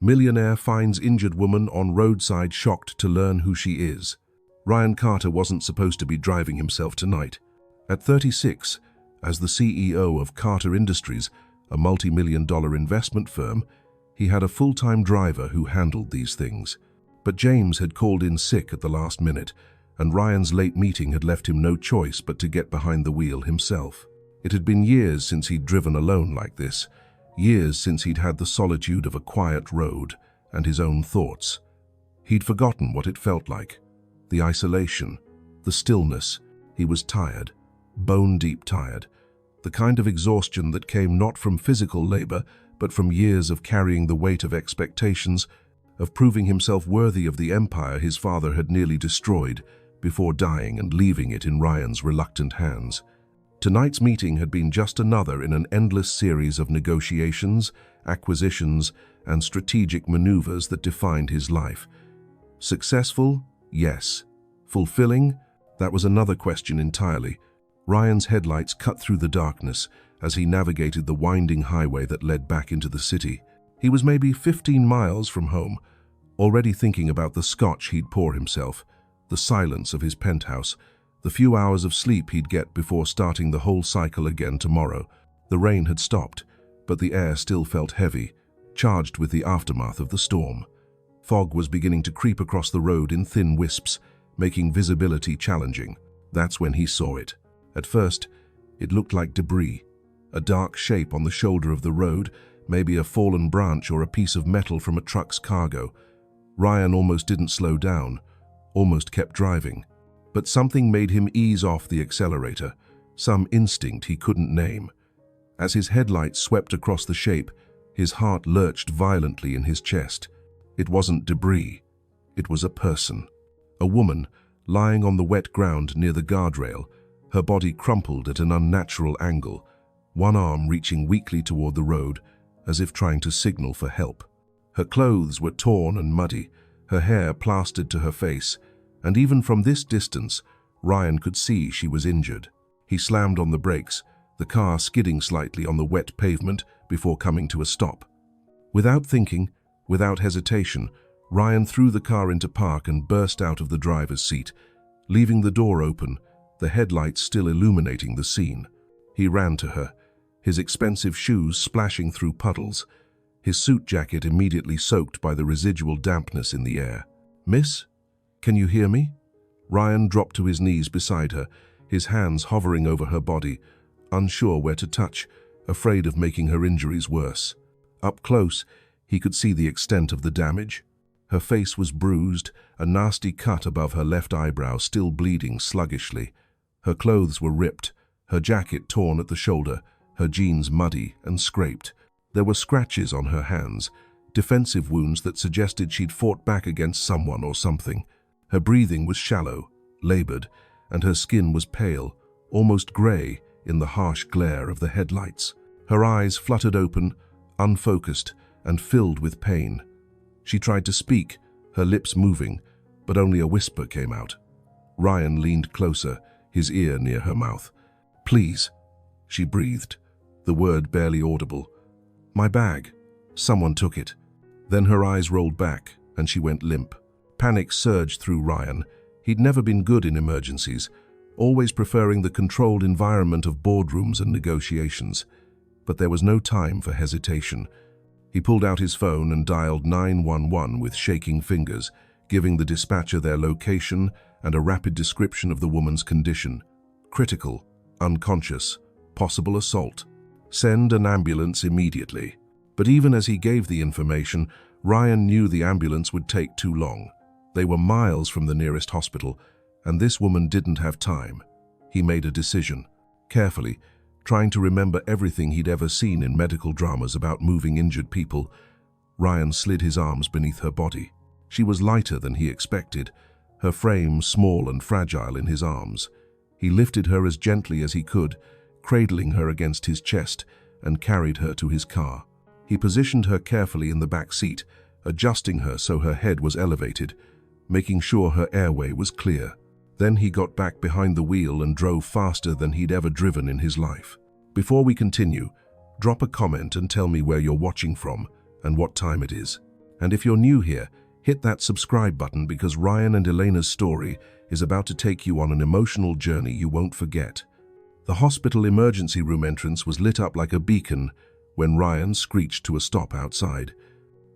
Millionaire finds injured woman on roadside, shocked to learn who she is. Ryan Carter wasn't supposed to be driving himself tonight. At 36, as the CEO of Carter Industries, a multi-million-dollar investment firm, he had a full-time driver who handled these things. But James had called in sick at the last minute, and Ryan's late meeting had left him no choice but to get behind the wheel himself. It had been years since he'd driven alone like this, years since he'd had the solitude of a quiet road and his own thoughts. He'd forgotten what it felt like, the isolation, the stillness. He was tired, bone-deep tired, the kind of exhaustion that came not from physical labor, but from years of carrying the weight of expectations, of proving himself worthy of the empire his father had nearly destroyed before dying and leaving it in Ryan's reluctant hands. Tonight's meeting had been just another in an endless series of negotiations, acquisitions, and strategic maneuvers that defined his life. Successful? Yes. Fulfilling? That was another question entirely. Ryan's headlights cut through the darkness as he navigated the winding highway that led back into the city. He was maybe 15 miles from home, already thinking about the scotch he'd pour himself, the silence of his penthouse, the few hours of sleep he'd get before starting the whole cycle again tomorrow. The rain had stopped, but the air still felt heavy, charged with the aftermath of the storm. Fog was beginning to creep across the road in thin wisps, making visibility challenging. That's when he saw it. At first, it looked like debris, a dark shape on the shoulder of the road, maybe a fallen branch or a piece of metal from a truck's cargo. Ryan almost didn't slow down, almost kept driving. But something made him ease off the accelerator, some instinct he couldn't name. As his headlights swept across the shape, his heart lurched violently in his chest. It wasn't debris. It was a person. A woman, lying on the wet ground near the guardrail, her body crumpled at an unnatural angle, one arm reaching weakly toward the road, as if trying to signal for help. Her clothes were torn and muddy, her hair plastered to her face, and even from this distance, Ryan could see she was injured. He slammed on the brakes, the car skidding slightly on the wet pavement before coming to a stop. Without thinking, without hesitation, Ryan threw the car into park and burst out of the driver's seat, leaving the door open, the headlights still illuminating the scene. He ran to her, his expensive shoes splashing through puddles, his suit jacket immediately soaked by the residual dampness in the air. "Miss? Can you hear me?" Ryan dropped to his knees beside her, his hands hovering over her body, unsure where to touch, afraid of making her injuries worse. Up close, he could see the extent of the damage. Her face was bruised, a nasty cut above her left eyebrow still bleeding sluggishly. Her clothes were ripped, her jacket torn at the shoulder, her jeans muddy and scraped. There were scratches on her hands, defensive wounds that suggested she'd fought back against someone or something. Her breathing was shallow, labored, and her skin was pale, almost gray in the harsh glare of the headlights. Her eyes fluttered open, unfocused, and filled with pain. She tried to speak, her lips moving, but only a whisper came out. Ryan leaned closer, his ear near her mouth. "Please," she breathed, the word barely audible. "My bag. Someone took it." Then her eyes rolled back, and she went limp. Panic surged through Ryan. He'd never been good in emergencies, always preferring the controlled environment of boardrooms and negotiations. But there was no time for hesitation. He pulled out his phone and dialed 911 with shaking fingers, giving the dispatcher their location and a rapid description of the woman's condition. Critical, unconscious, possible assault. Send an ambulance immediately. But even as he gave the information, Ryan knew the ambulance would take too long. They were miles from the nearest hospital, and this woman didn't have time. He made a decision, carefully, trying to remember everything he'd ever seen in medical dramas about moving injured people. Ryan slid his arms beneath her body. She was lighter than he expected, her frame small and fragile in his arms. He lifted her as gently as he could, cradling her against his chest, and carried her to his car. He positioned her carefully in the back seat, adjusting her so her head was elevated, making sure her airway was clear. Then he got back behind the wheel and drove faster than he'd ever driven in his life. Before we continue, drop a comment and tell me where you're watching from and what time it is. And if you're new here, hit that subscribe button because Ryan and Elena's story is about to take you on an emotional journey you won't forget. The hospital emergency room entrance was lit up like a beacon when Ryan screeched to a stop outside.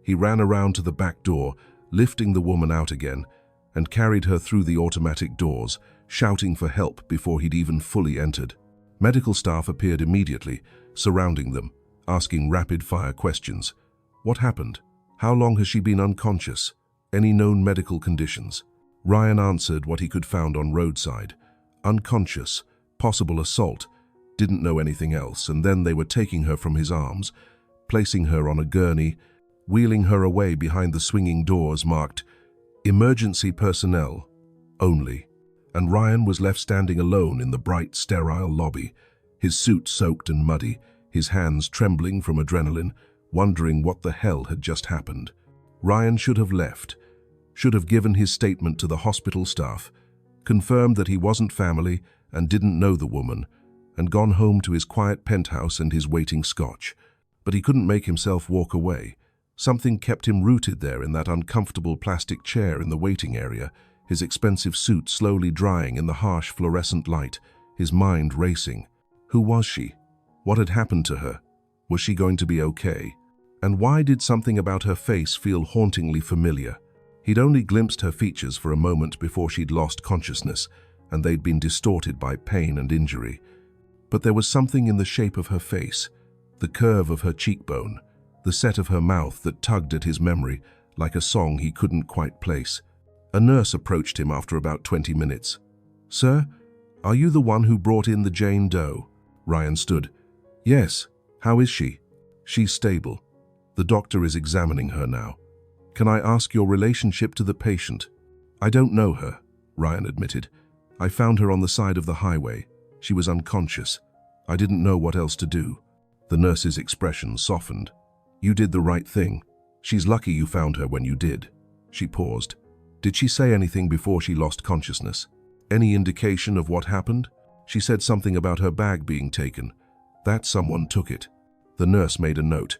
He ran around to the back door, lifting the woman out again, and carried her through the automatic doors, shouting for help before he'd even fully entered. Medical staff appeared immediately, surrounding them, asking rapid-fire questions. What happened? How long has she been unconscious? Any known medical conditions? Ryan answered what he could find on roadside. Unconscious, possible assault, didn't know anything else, and then they were taking her from his arms, placing her on a gurney, wheeling her away behind the swinging doors marked "Emergency Personnel Only." And Ryan was left standing alone in the bright, sterile lobby, his suit soaked and muddy, his hands trembling from adrenaline, wondering what the hell had just happened. Ryan should have left, should have given his statement to the hospital staff, confirmed that he wasn't family and didn't know the woman, and gone home to his quiet penthouse and his waiting scotch. But he couldn't make himself walk away. Something kept him rooted there in that uncomfortable plastic chair in the waiting area, his expensive suit slowly drying in the harsh fluorescent light, his mind racing. Who was she? What had happened to her? Was she going to be okay? And why did something about her face feel hauntingly familiar? He'd only glimpsed her features for a moment before she'd lost consciousness, and they'd been distorted by pain and injury. But there was something in the shape of her face, the curve of her cheekbone, the set of her mouth that tugged at his memory like a song he couldn't quite place. A nurse approached him after about 20 minutes. "Sir, are you the one who brought in the Jane Doe?" Ryan stood. "Yes. How is she?" "She's stable. The doctor is examining her now. Can I ask your relationship to the patient?" "I don't know her," Ryan admitted. "I found her on the side of the highway. She was unconscious. I didn't know what else to do." The nurse's expression softened. "You did the right thing. She's lucky you found her when you did." She paused. "Did she say anything before she lost consciousness? Any indication of what happened?" "She said something about her bag being taken. That someone took it." The nurse made a note.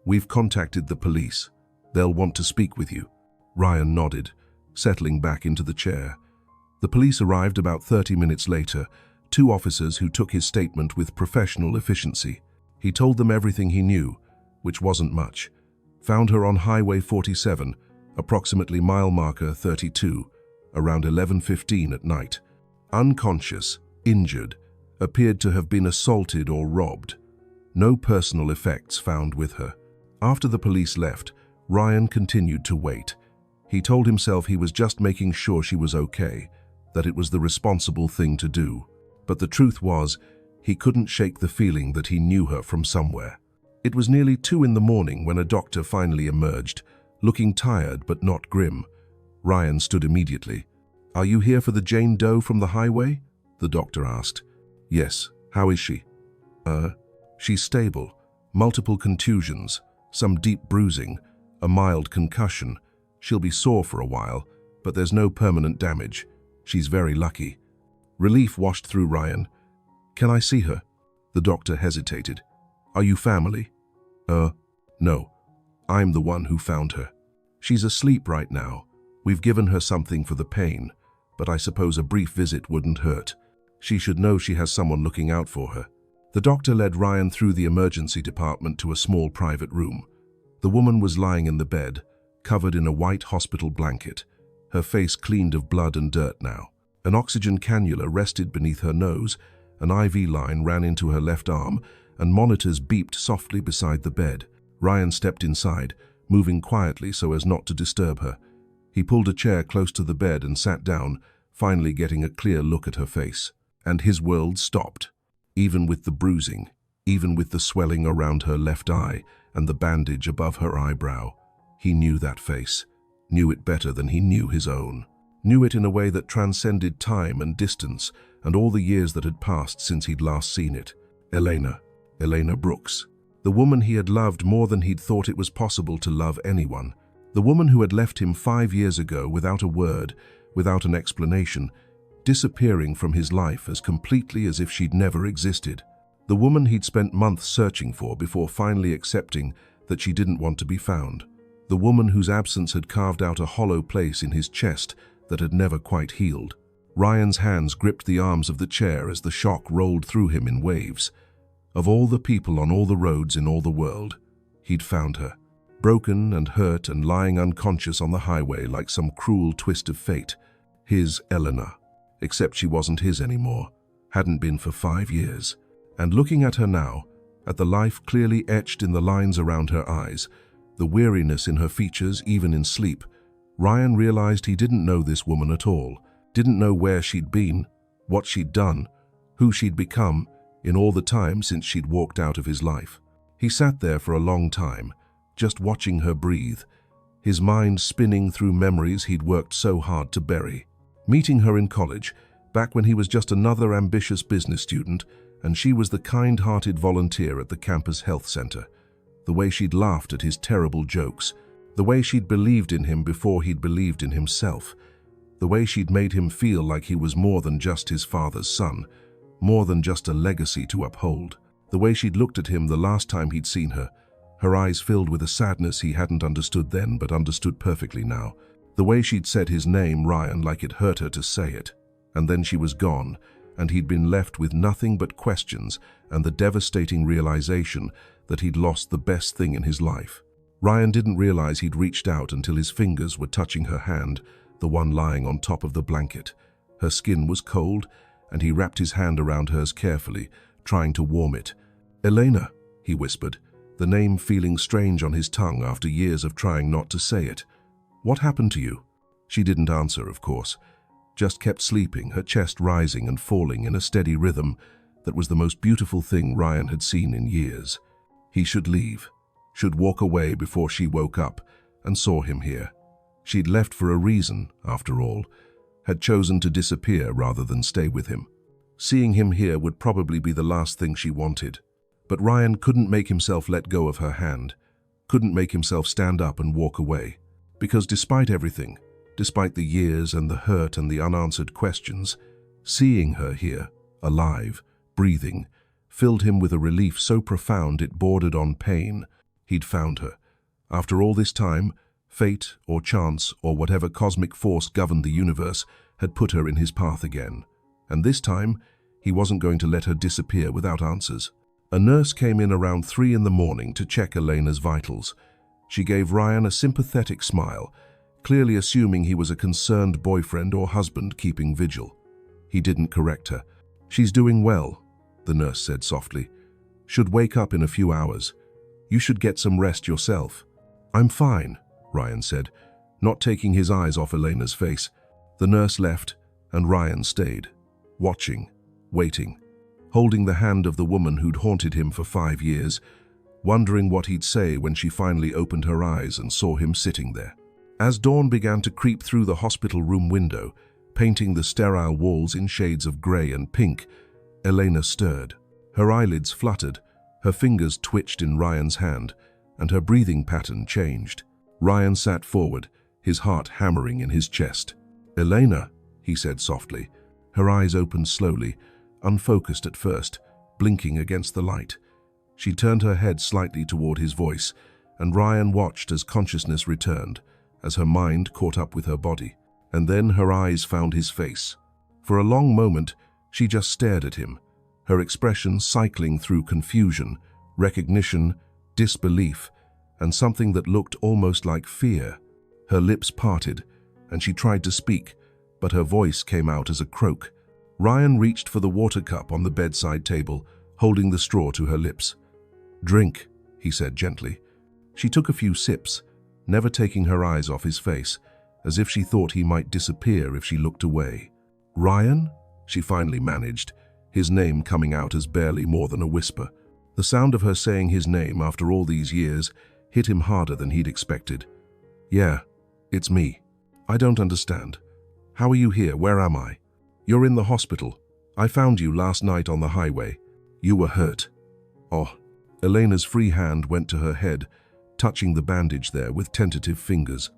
"We've contacted the police. They'll want to speak with you." Ryan nodded, settling back into the chair. The police arrived about 30 minutes later, two officers who took his statement with professional efficiency. He told them everything he knew, which wasn't much. Found her on Highway 47, approximately mile marker 32, around 11:15 at night. Unconscious, injured, appeared to have been assaulted or robbed. No personal effects found with her. After the police left, Ryan continued to wait. He told himself he was just making sure she was okay, that it was the responsible thing to do. But the truth was, he couldn't shake the feeling that he knew her from somewhere. It was nearly 2 in the morning when a doctor finally emerged, looking tired but not grim. Ryan stood immediately. "Are you here for the Jane Doe from the highway?" the doctor asked. "Yes. How is she?" She's stable. Multiple contusions, some deep bruising, a mild concussion. She'll be sore for a while, but there's no permanent damage. She's very lucky." Relief washed through Ryan. "Can I see her?" The doctor hesitated. "Are you family?" No. I'm the one who found her. She's asleep right now. We've given her something for the pain, but I suppose a brief visit wouldn't hurt. She should know she has someone looking out for her." The doctor led Ryan through the emergency department to a small private room. The woman was lying in the bed, covered in a white hospital blanket, her face cleaned of blood and dirt now. An oxygen cannula rested beneath her nose, an IV line ran into her left arm, and monitors beeped softly beside the bed. Ryan stepped inside, moving quietly so as not to disturb her. He pulled a chair close to the bed and sat down, finally getting a clear look at her face. And his world stopped. Even with the bruising, even with the swelling around her left eye and the bandage above her eyebrow, he knew that face, knew it better than he knew his own. Knew it in a way that transcended time and distance and all the years that had passed since he'd last seen it. Elena Brooks. The woman he had loved more than he'd thought it was possible to love anyone. The woman who had left him 5 years ago without a word, without an explanation, disappearing from his life as completely as if she'd never existed. The woman he'd spent months searching for before finally accepting that she didn't want to be found. the woman whose absence had carved out a hollow place in his chest that had never quite healed. Ryan's hands gripped the arms of the chair as the shock rolled through him in waves. Of all the people on all the roads in all the world, he'd found her, broken and hurt and lying unconscious on the highway like some cruel twist of fate. His Eleanor, except she wasn't his anymore, hadn't been for 5 years. And looking at her now, at the life clearly etched in the lines around her eyes, the weariness in her features even in sleep, Ryan realized he didn't know this woman at all, didn't know where she'd been, what she'd done, who she'd become in all the time since she'd walked out of his life. He sat there for a long time, just watching her breathe, his mind spinning through memories he'd worked so hard to bury. Meeting her in college, back when he was just another ambitious business student, and she was the kind-hearted volunteer at the campus health center. The way she'd laughed at his terrible jokes, the way she'd believed in him before he'd believed in himself, the way she'd made him feel like he was more than just his father's son, more than just a legacy to uphold. The way she'd looked at him the last time he'd seen her, her eyes filled with a sadness he hadn't understood then but understood perfectly now. The way she'd said his name, Ryan, like it hurt her to say it. And then she was gone, and he'd been left with nothing but questions and the devastating realization that he'd lost the best thing in his life. Ryan didn't realize he'd reached out until his fingers were touching her hand, the one lying on top of the blanket. Her skin was cold, and he wrapped his hand around hers carefully, trying to warm it. "Elena," he whispered, the name feeling strange on his tongue after years of trying not to say it. "What happened to you?" She didn't answer, of course, just kept sleeping, her chest rising and falling in a steady rhythm that was the most beautiful thing Ryan had seen in years. He should leave, should walk away before she woke up and saw him here. She'd left for a reason, after all, had chosen to disappear rather than stay with him. Seeing him here would probably be the last thing she wanted. But Ryan couldn't make himself let go of her hand, couldn't make himself stand up and walk away. Because despite everything, despite the years and the hurt and the unanswered questions, seeing her here, alive, breathing, filled him with a relief so profound it bordered on pain. He'd found her. After all this time, fate or chance or whatever cosmic force governed the universe had put her in his path again. And this time, he wasn't going to let her disappear without answers. A nurse came in around 3 in the morning to check Elena's vitals. She gave Ryan a sympathetic smile, clearly assuming he was a concerned boyfriend or husband keeping vigil. He didn't correct her. "She's doing well," the nurse said softly. "Should wake up in a few hours. You should get some rest yourself." "I'm fine," Ryan said, not taking his eyes off Elena's face. The nurse left, and Ryan stayed, watching, waiting, holding the hand of the woman who'd haunted him for 5 years, wondering what he'd say when she finally opened her eyes and saw him sitting there. As dawn began to creep through the hospital room window, painting the sterile walls in shades of gray and pink, Elena stirred. Her eyelids fluttered, her fingers twitched in Ryan's hand, and her breathing pattern changed. Ryan sat forward, his heart hammering in his chest. "Elena," he said softly. Her eyes opened slowly, unfocused at first, blinking against the light. She turned her head slightly toward his voice, and Ryan watched as consciousness returned, as her mind caught up with her body. And then her eyes found his face. For a long moment, she just stared at him, her expression cycling through confusion, recognition, disbelief, and something that looked almost like fear. Her lips parted, and she tried to speak, but her voice came out as a croak. Ryan reached for the water cup on the bedside table, holding the straw to her lips. "Drink," he said gently. She took a few sips, never taking her eyes off his face, as if she thought he might disappear if she looked away. "Ryan?" she finally managed, his name coming out as barely more than a whisper. The sound of her saying his name after all these years hit him harder than he'd expected. "Yeah, it's me. I don't understand. How are you here? Where am I?" "You're in the hospital. I found you last night on the highway. You were hurt." "Oh." Elena's free hand went to her head, touching the bandage there with tentative fingers.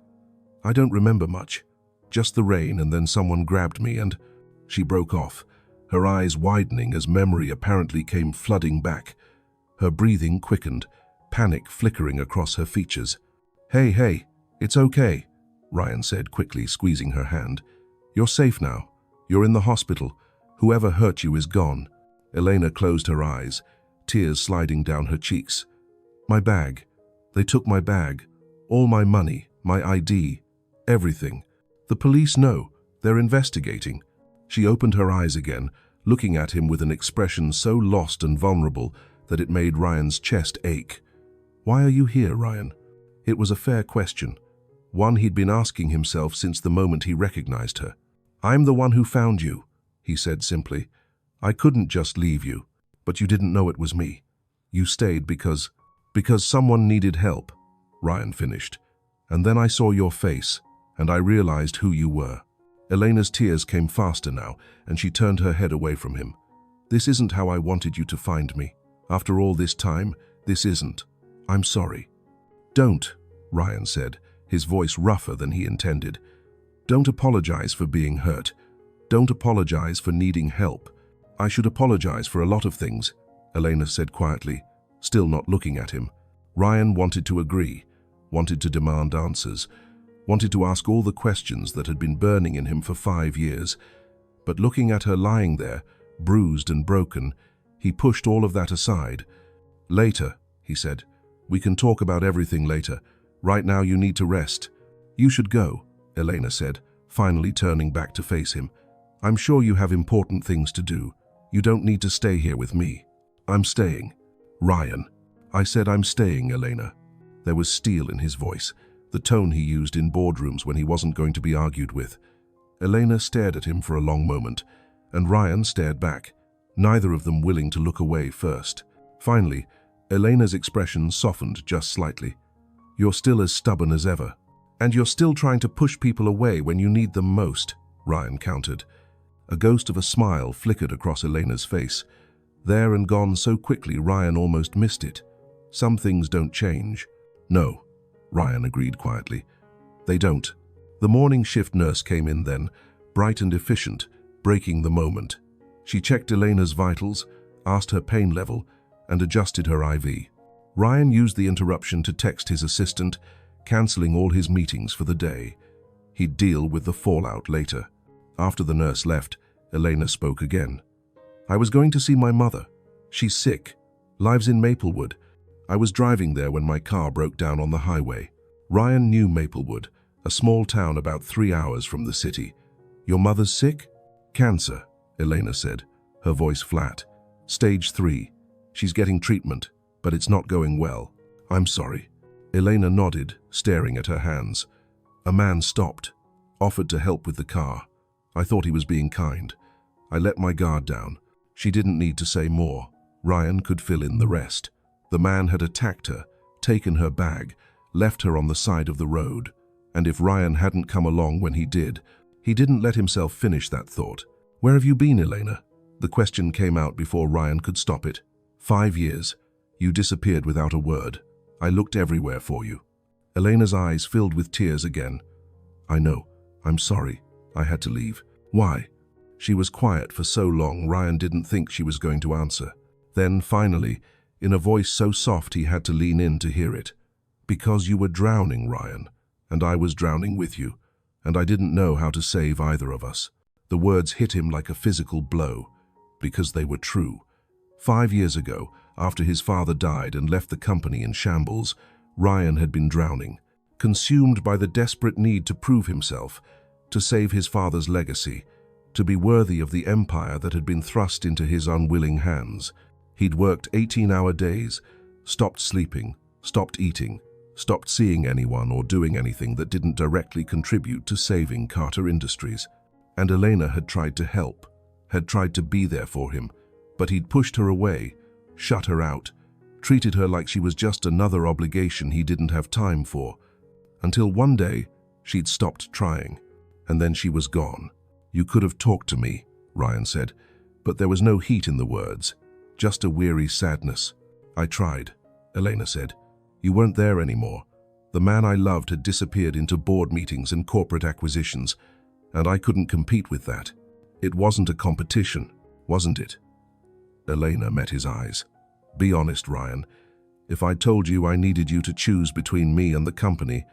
"I don't remember much. Just the rain, and then someone grabbed me and—" She broke off, her eyes widening as memory apparently came flooding back. Her breathing quickened, panic flickering across her features. Hey, it's okay, Ryan said quickly, squeezing her hand. You're safe now. You're in the hospital. Whoever hurt you is gone. Elena closed her eyes, tears sliding down her cheeks. My bag. They took my bag. All my money, my ID, everything. The police know. They're investigating. She opened her eyes again, looking at him with an expression so lost and vulnerable that it made Ryan's chest ache. Why are you here, Ryan? It was a fair question, one he'd been asking himself since the moment he recognized her. I'm the one who found you, he said simply. I couldn't just leave you, but you didn't know it was me. You stayed because someone needed help, Ryan finished. And then I saw your face, and I realized who you were. Elena's tears came faster now, and she turned her head away from him. This isn't how I wanted you to find me. After all this time, this isn't. I'm sorry. Don't, Ryan said, his voice rougher than he intended. Don't apologize for being hurt. Don't apologize for needing help. I should apologize for a lot of things, Elena said quietly, still not looking at him. Ryan wanted to agree, wanted to demand answers, wanted to ask all the questions that had been burning in him for 5 years. But looking at her lying there, bruised and broken, he pushed all of that aside. Later, he said. We can talk about everything later. Right now you need to rest. You should go, Elena said, finally turning back to face him. I'm sure you have important things to do. You don't need to stay here with me. I'm staying. Ryan. I said I'm staying, Elena. There was steel in his voice, the tone he used in boardrooms when he wasn't going to be argued with. Elena stared at him for a long moment, and Ryan stared back, neither of them willing to look away first. Finally, Elena's expression softened just slightly. You're still as stubborn as ever. And you're still trying to push people away when you need them most, Ryan countered. A ghost of a smile flickered across Elena's face. There and gone so quickly Ryan almost missed it. Some things don't change. No, Ryan agreed quietly. They don't. The morning shift nurse came in then, bright and efficient, breaking the moment. She checked Elena's vitals, asked her pain level, and adjusted her IV. Ryan used the interruption to text his assistant, cancelling all his meetings for the day. He'd deal with the fallout later. After the nurse left, Elena spoke again. I was going to see my mother. She's sick. Lives in Maplewood. I was driving there when my car broke down on the highway. Ryan knew Maplewood, a small town about 3 hours from the city. Your mother's sick? Cancer, Elena said, her voice flat. Stage 3. She's getting treatment, but it's not going well. I'm sorry. Elena nodded, staring at her hands. A man stopped, offered to help with the car. I thought he was being kind. I let my guard down. She didn't need to say more. Ryan could fill in the rest. The man had attacked her, taken her bag, left her on the side of the road. And if Ryan hadn't come along when he didn't let himself finish that thought. Where have you been, Elena? The question came out before Ryan could stop it. 5 years. You disappeared without a word. I looked everywhere for you. Elena's eyes filled with tears again. I know. I'm sorry. I had to leave. Why? She was quiet for so long Ryan didn't think she was going to answer. Then, finally, in a voice so soft he had to lean in to hear it. Because you were drowning, Ryan, and I was drowning with you, and I didn't know how to save either of us. The words hit him like a physical blow, because they were true. 5 years ago, after his father died and left the company in shambles, Ryan had been drowning, consumed by the desperate need to prove himself, to save his father's legacy, to be worthy of the empire that had been thrust into his unwilling hands. He'd worked 18-hour days, stopped sleeping, stopped eating, stopped seeing anyone or doing anything that didn't directly contribute to saving Carter Industries. And Elena had tried to help, had tried to be there for him, but he'd pushed her away, shut her out, treated her like she was just another obligation he didn't have time for, until one day she'd stopped trying, and then she was gone. You could have talked to me, Ryan said, but there was no heat in the words, just a weary sadness. I tried, Elena said. You weren't there anymore. The man I loved had disappeared into board meetings and corporate acquisitions, and I couldn't compete with that. It wasn't a competition, wasn't it? Elena met his eyes. Be honest, Ryan. If I told you I needed you to choose between me and the company,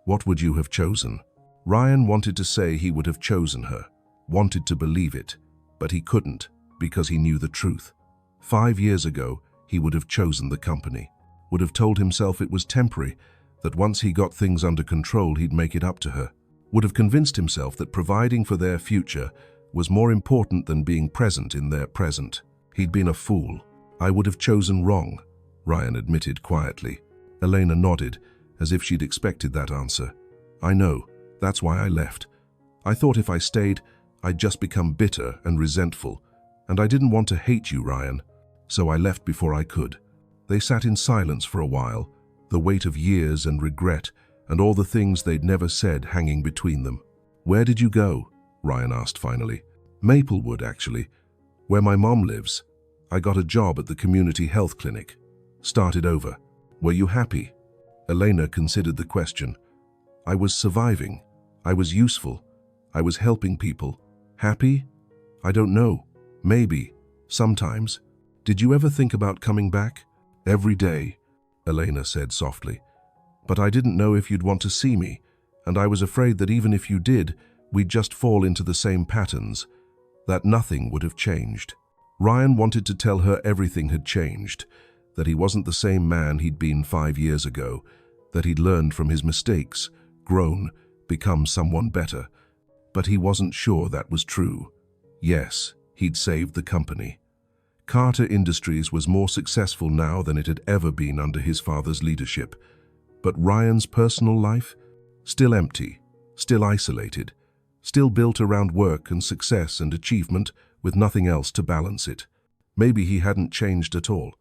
what would you have chosen? Ryan wanted to say he would have chosen her, wanted to believe it, but he couldn't because he knew the truth. 5 years ago, he would have chosen the company, would have told himself it was temporary, that once he got things under control he'd make it up to her, would have convinced himself that providing for their future was more important than being present in their present. He'd been a fool. I would have chosen wrong, Ryan admitted quietly. Elena nodded, as if she'd expected that answer. I know, that's why I left. I thought if I stayed, I'd just become bitter and resentful, and I didn't want to hate you, Ryan, so I left before I could. They sat in silence for a while, the weight of years and regret and all the things they'd never said hanging between them. Where did you go? Ryan asked finally. Maplewood, actually, where my mom lives. I got a job at the community health clinic. Started over. Were you happy? Elena considered the question. I was surviving. I was useful. I was helping people. Happy? I don't know. Maybe. Sometimes. Did you ever think about coming back? Every day, Elena said softly. But I didn't know if you'd want to see me, and I was afraid that even if you did, we'd just fall into the same patterns, that nothing would have changed. Ryan wanted to tell her everything had changed, that he wasn't the same man he'd been 5 years ago, that he'd learned from his mistakes, grown, become someone better. But he wasn't sure that was true. Yes, he'd saved the company. Carter Industries was more successful now than it had ever been under his father's leadership. But Ryan's personal life? Still empty, still isolated, still built around work and success and achievement with nothing else to balance it. Maybe he hadn't changed at all.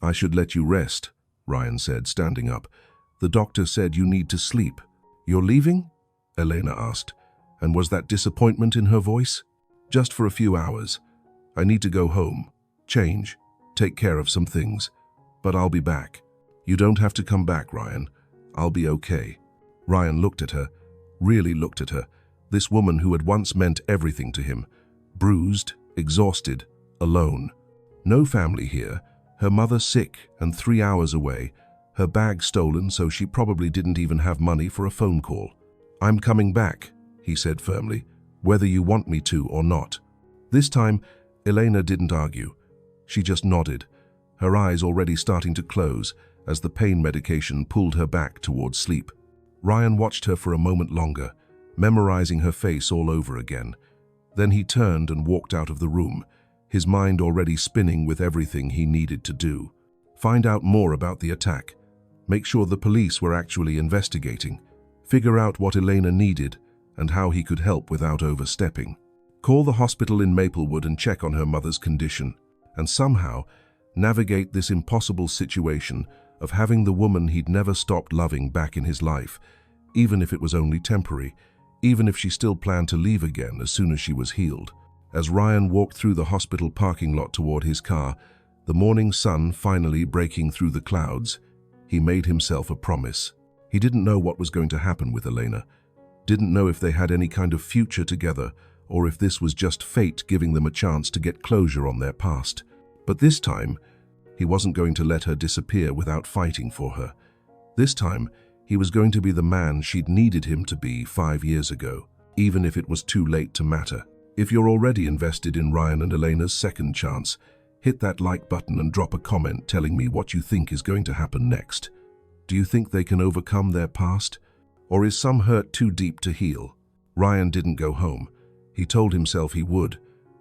I should let you rest, Ryan said, standing up. The doctor said you need to sleep. You're leaving? Elena asked. And was that disappointment in her voice? Just for a few hours. I need to go home, change, take care of some things. But I'll be back. You don't have to come back, Ryan. I'll be okay. Ryan looked at her, really looked at her, this woman who had once meant everything to him. Bruised, exhausted, alone. No family here, her mother sick and 3 hours away, her bag stolen so she probably didn't even have money for a phone call. I'm coming back, he said firmly, whether you want me to or not. This time, Elena didn't argue. She just nodded, her eyes already starting to close as the pain medication pulled her back towards sleep. Ryan watched her for a moment longer, memorizing her face all over again. Then he turned and walked out of the room, his mind already spinning with everything he needed to do. Find out more about the attack. Make sure the police were actually investigating. Figure out what Elena needed and how he could help without overstepping. Call the hospital in Maplewood and check on her mother's condition, and somehow navigate this impossible situation of having the woman he'd never stopped loving back in his life, even if it was only temporary, even if she still planned to leave again as soon as she was healed. As Ryan walked through the hospital parking lot toward his car, the morning sun finally breaking through the clouds, he made himself a promise. He didn't know what was going to happen with Elena, didn't know if they had any kind of future together, or if this was just fate giving them a chance to get closure on their past. But this time, he wasn't going to let her disappear without fighting for her. This time, he was going to be the man she'd needed him to be 5 years ago, even if it was too late to matter. If you're already invested in Ryan and Elena's second chance, hit that like button and drop a comment telling me what you think is going to happen next. Do you think they can overcome their past? Or is some hurt too deep to heal? Ryan didn't go home. He told himself he would,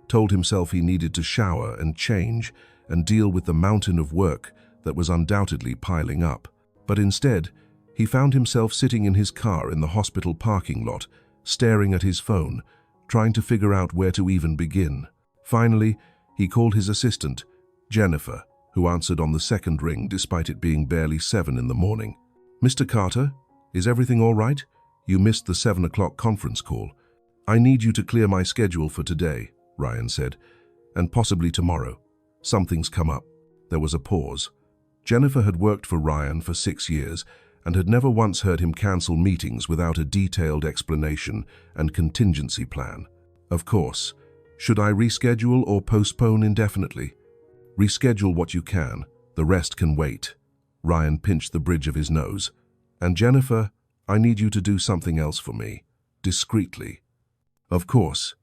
told himself he needed to shower and change and deal with the mountain of work that was undoubtedly piling up. But instead, he found himself sitting in his car in the hospital parking lot, staring at his phone, trying to figure out where to even begin. Finally, he called his assistant, Jennifer, who answered on the second ring despite it being barely 7 in the morning. Mr. Carter, is everything all right? You missed the 7 o'clock conference call. I need you to clear my schedule for today, Ryan said, and possibly tomorrow. Something's come up. There was a pause. Jennifer had worked for Ryan for 6 years and had never once heard him cancel meetings without a detailed explanation and contingency plan. Of course. Should I reschedule or postpone indefinitely? Reschedule what you can. The rest can wait. Ryan pinched the bridge of his nose. And Jennifer, I need you to do something else for me. Discreetly. Of course.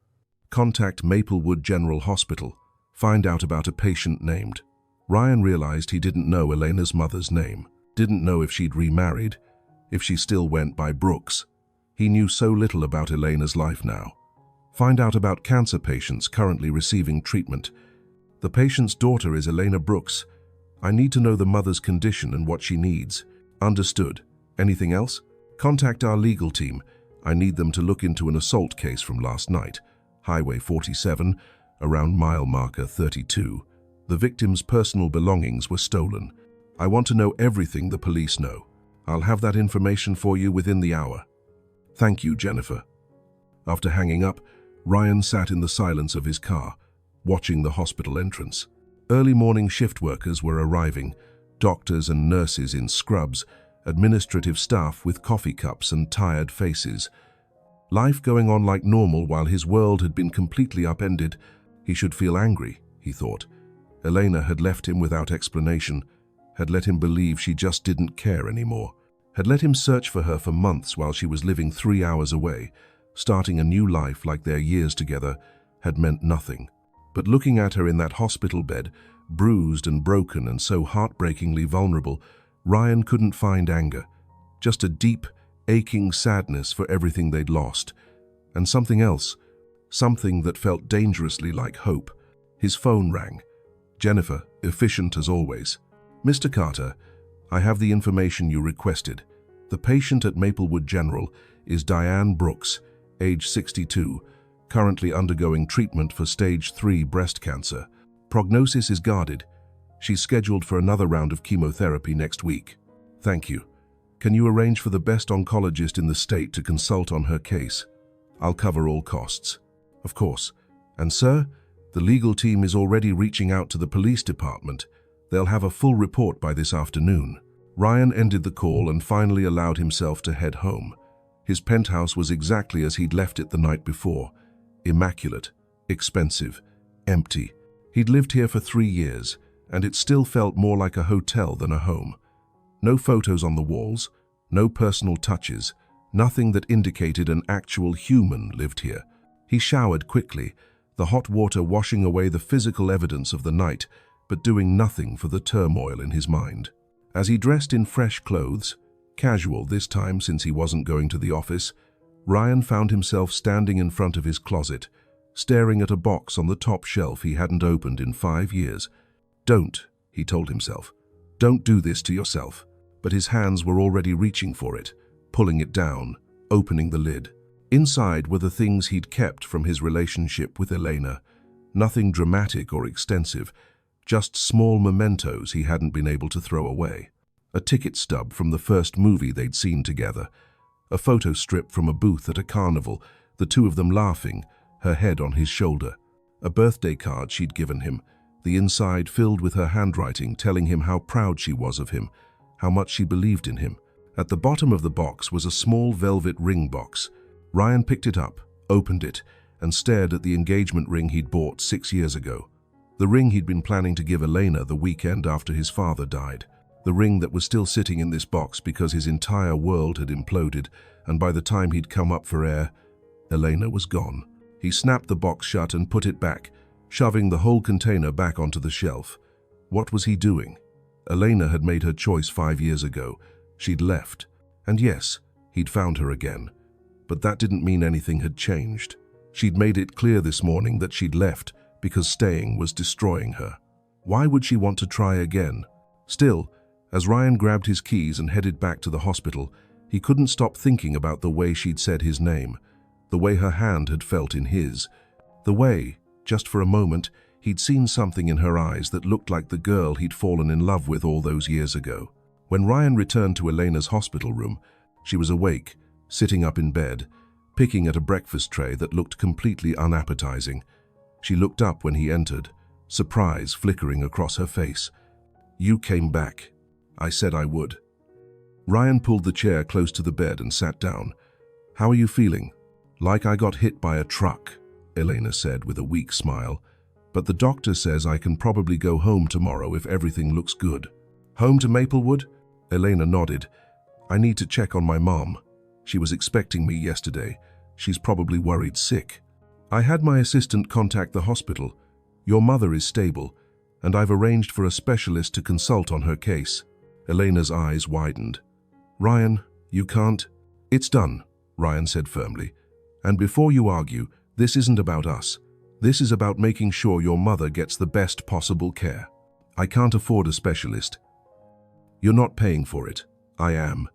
Contact Maplewood General Hospital. Find out about a patient named. Ryan realized he didn't know Elena's mother's name. Didn't know if she'd remarried, if she still went by Brooks. He knew so little about Elena's life now. Find out about cancer patients currently receiving treatment. The patient's daughter is Elena Brooks. I need to know the mother's condition and what she needs. Understood. Anything else? Contact our legal team. I need them to look into an assault case from last night. Highway 47, around mile marker 32. The victim's personal belongings were stolen. I want to know everything the police know. I'll have that information for you within the hour. Thank you, Jennifer. After hanging up, Ryan sat in the silence of his car, watching the hospital entrance. Early morning shift workers were arriving, doctors and nurses in scrubs, administrative staff with coffee cups and tired faces. Life going on like normal while his world had been completely upended. He should feel angry, he thought. Elena had left him without explanation, had let him believe she just didn't care anymore, had let him search for her for months while she was living 3 hours away. Starting a new life like their years together had meant nothing. But looking at her in that hospital bed, bruised and broken and so heartbreakingly vulnerable, Ryan couldn't find anger, just a deep, aching sadness for everything they'd lost. And something else, something that felt dangerously like hope. His phone rang. Jennifer, efficient as always. Mr. Carter, I have the information you requested. The patient at Maplewood General is Diane Brooks, age 62, currently undergoing treatment for stage 3 breast cancer. Prognosis is guarded. She's scheduled for another round of chemotherapy next week. Thank you. Can you arrange for the best oncologist in the state to consult on her case? I'll cover all costs. Of course. And sir, the legal team is already reaching out to the police department. They'll have a full report by this afternoon. Ryan ended the call and finally allowed himself to head home. His penthouse was exactly as he'd left it the night before. Immaculate, expensive, empty. He'd lived here for 3 years, and it still felt more like a hotel than a home. No photos on the walls, no personal touches, nothing that indicated an actual human lived here. He showered quickly, the hot water washing away the physical evidence of the night, but doing nothing for the turmoil in his mind. As he dressed in fresh clothes, casual this time since he wasn't going to the office, Ryan found himself standing in front of his closet, staring at a box on the top shelf he hadn't opened in 5 years. Don't, he told himself. Don't do this to yourself. But his hands were already reaching for it, pulling it down, opening the lid. Inside were the things he'd kept from his relationship with Elena. Nothing dramatic or extensive, just small mementos he hadn't been able to throw away. A ticket stub from the first movie they'd seen together. A photo strip from a booth at a carnival, the two of them laughing, her head on his shoulder. A birthday card she'd given him, the inside filled with her handwriting telling him how proud she was of him, how much she believed in him. At the bottom of the box was a small velvet ring box. Ryan picked it up, opened it, and stared at the engagement ring he'd bought 6 years ago. The ring he'd been planning to give Elena the weekend after his father died. The ring that was still sitting in this box because his entire world had imploded, and by the time he'd come up for air, Elena was gone. He snapped the box shut and put it back, shoving the whole container back onto the shelf. What was he doing? Elena had made her choice 5 years ago. She'd left. And yes, he'd found her again. But that didn't mean anything had changed. She'd made it clear this morning that she'd left because staying was destroying her. Why would she want to try again? Still, as Ryan grabbed his keys and headed back to the hospital, he couldn't stop thinking about the way she'd said his name, the way her hand had felt in his, the way, just for a moment, he'd seen something in her eyes that looked like the girl he'd fallen in love with all those years ago. When Ryan returned to Elena's hospital room, she was awake, sitting up in bed, picking at a breakfast tray that looked completely unappetizing. She looked up when he entered, surprise flickering across her face. "You came back. I said I would." Ryan pulled the chair close to the bed and sat down. "How are you feeling?" "Like I got hit by a truck," Elena said with a weak smile. "But the doctor says I can probably go home tomorrow if everything looks good." Home to Maplewood? Elena nodded. I need to check on my mom. She was expecting me yesterday. She's probably worried sick. I had my assistant contact the hospital. Your mother is stable, and I've arranged for a specialist to consult on her case. Elena's eyes widened. Ryan, you can't. It's done, Ryan said firmly. And before you argue, this isn't about us. This is about making sure your mother gets the best possible care. I can't afford a specialist. You're not paying for it. I am.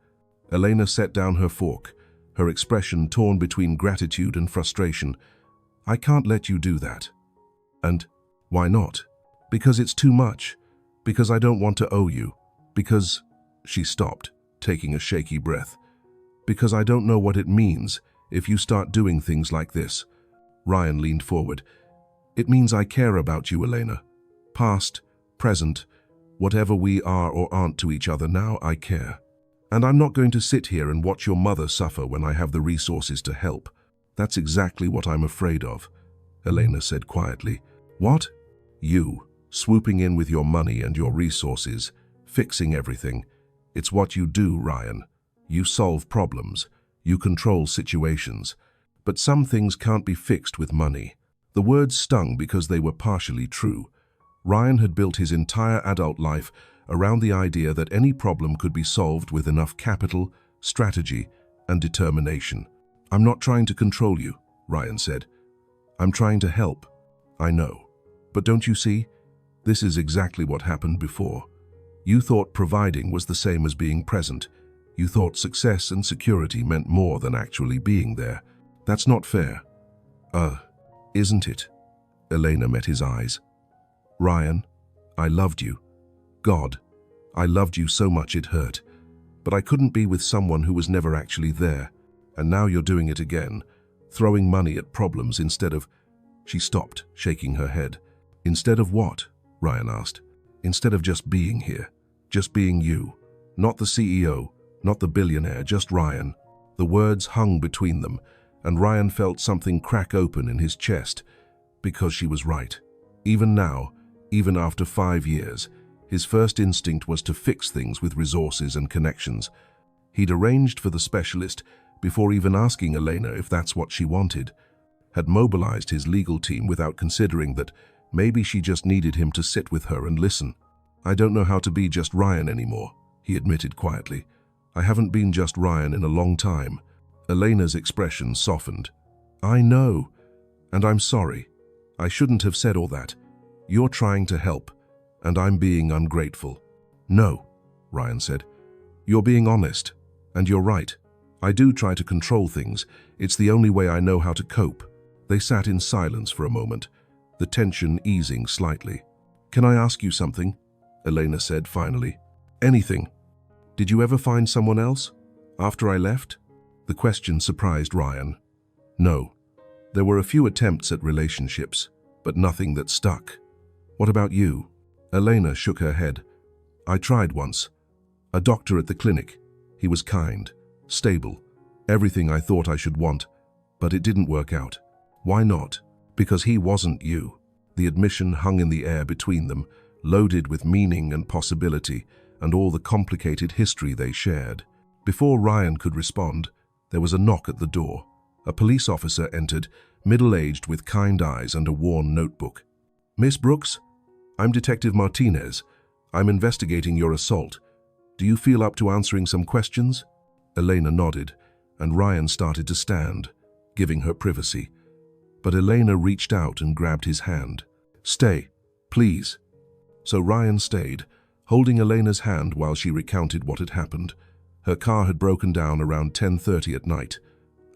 Elena set down her fork, her expression torn between gratitude and frustration. I can't let you do that. And why not? Because it's too much. Because I don't want to owe you. Because... She stopped, taking a shaky breath. Because I don't know what it means if you start doing things like this. Ryan leaned forward. It means I care about you, Elena. Past, present, whatever we are or aren't to each other now, I care. And I'm not going to sit here and watch your mother suffer when I have the resources to help. That's exactly what I'm afraid of, Elena said quietly. What? You, swooping in with your money and your resources, fixing everything. It's what you do, Ryan. You solve problems. You control situations. But some things can't be fixed with money. The words stung because they were partially true. Ryan had built his entire adult life around the idea that any problem could be solved with enough capital, strategy, and determination. I'm not trying to control you, Ryan said. I'm trying to help. I know. But don't you see? This is exactly what happened before. You thought providing was the same as being present. You thought success and security meant more than actually being there. That's not fair. Isn't it? Elena met his eyes. Ryan, I loved you. God, I loved you so much it hurt. But I couldn't be with someone who was never actually there. And now you're doing it again, throwing money at problems instead of... She stopped, shaking her head. Instead of what? Ryan asked. Instead of just being here. Just being you. Not the CEO, not the billionaire, just Ryan. The words hung between them, and Ryan felt something crack open in his chest, because she was right. Even now, even after 5 years, his first instinct was to fix things with resources and connections. He'd arranged for the specialist before even asking Elena if that's what she wanted, had mobilized his legal team without considering that maybe she just needed him to sit with her and listen. I don't know how to be just Ryan anymore, he admitted quietly. I haven't been just Ryan in a long time. Elena's expression softened. I know, and I'm sorry. I shouldn't have said all that. You're trying to help, and I'm being ungrateful. No, Ryan said. You're being honest, and you're right. I do try to control things. It's the only way I know how to cope. They sat in silence for a moment, the tension easing slightly. Can I ask you something? Elena said finally. Anything. Did you ever find someone else? After I left? The question surprised Ryan. No. There were a few attempts at relationships, but nothing that stuck. What about you? Elena shook her head. I tried once. A doctor at the clinic. He was kind, stable, everything I thought I should want, but it didn't work out. Why not? Because he wasn't you. The admission hung in the air between them, loaded with meaning and possibility, and all the complicated history they shared. Before Ryan could respond, there was a knock at the door. A police officer entered, middle-aged with kind eyes and a worn notebook. Miss Brooks? I'm Detective Martinez. I'm investigating your assault. Do you feel up to answering some questions? Elena nodded, and Ryan started to stand, giving her privacy. But Elena reached out and grabbed his hand. Stay, please. So Ryan stayed, holding Elena's hand while she recounted what had happened. Her car had broken down around 10:30 at night.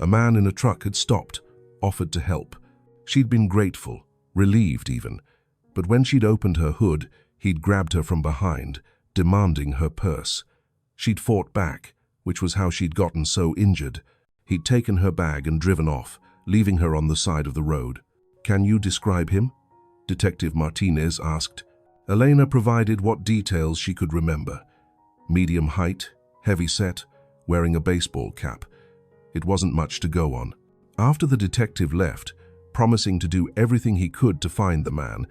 A man in a truck had stopped, offered to help. She'd been grateful, relieved even. But when she'd opened her hood, he'd grabbed her from behind, demanding her purse. She'd fought back, which was how she'd gotten so injured. He'd taken her bag and driven off, leaving her on the side of the road. Can you describe him? Detective Martinez asked. Elena provided what details she could remember. Medium height, heavy set, wearing a baseball cap. It wasn't much to go on. After the detective left, promising to do everything he could to find the man,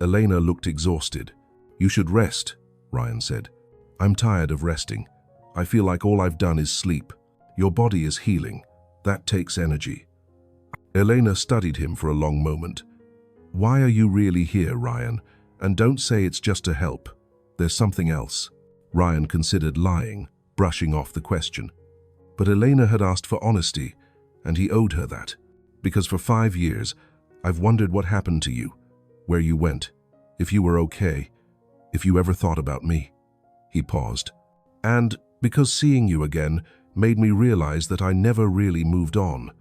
Elena looked exhausted. You should rest, Ryan said. I'm tired of resting. I feel like all I've done is sleep. Your body is healing. That takes energy. Elena studied him for a long moment. Why are you really here, Ryan? And don't say it's just to help. There's something else. Ryan considered lying, brushing off the question. But Elena had asked for honesty, and he owed her that. Because for 5 years, I've wondered what happened to you, where you went, if you were okay, if you ever thought about me. He paused. And because seeing you again made me realize that I never really moved on.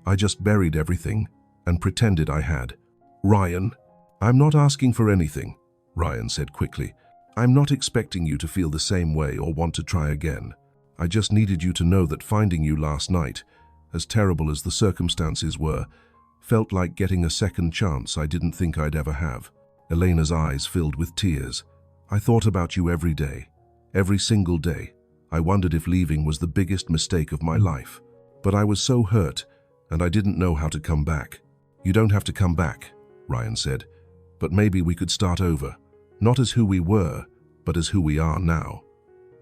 I just buried everything and pretended I had. Ryan, I'm not asking for anything, Ryan said quickly. I'm not expecting you to feel the same way or want to try again. I just needed you to know that finding you last night, as terrible as the circumstances were, felt like getting a second chance I didn't think I'd ever have. Elena's eyes filled with tears. I thought about you every day, every single day. I wondered if leaving was the biggest mistake of my life. But I was so hurt, and I didn't know how to come back. You don't have to come back, Ryan said, but maybe we could start over, not as who we were, but as who we are now.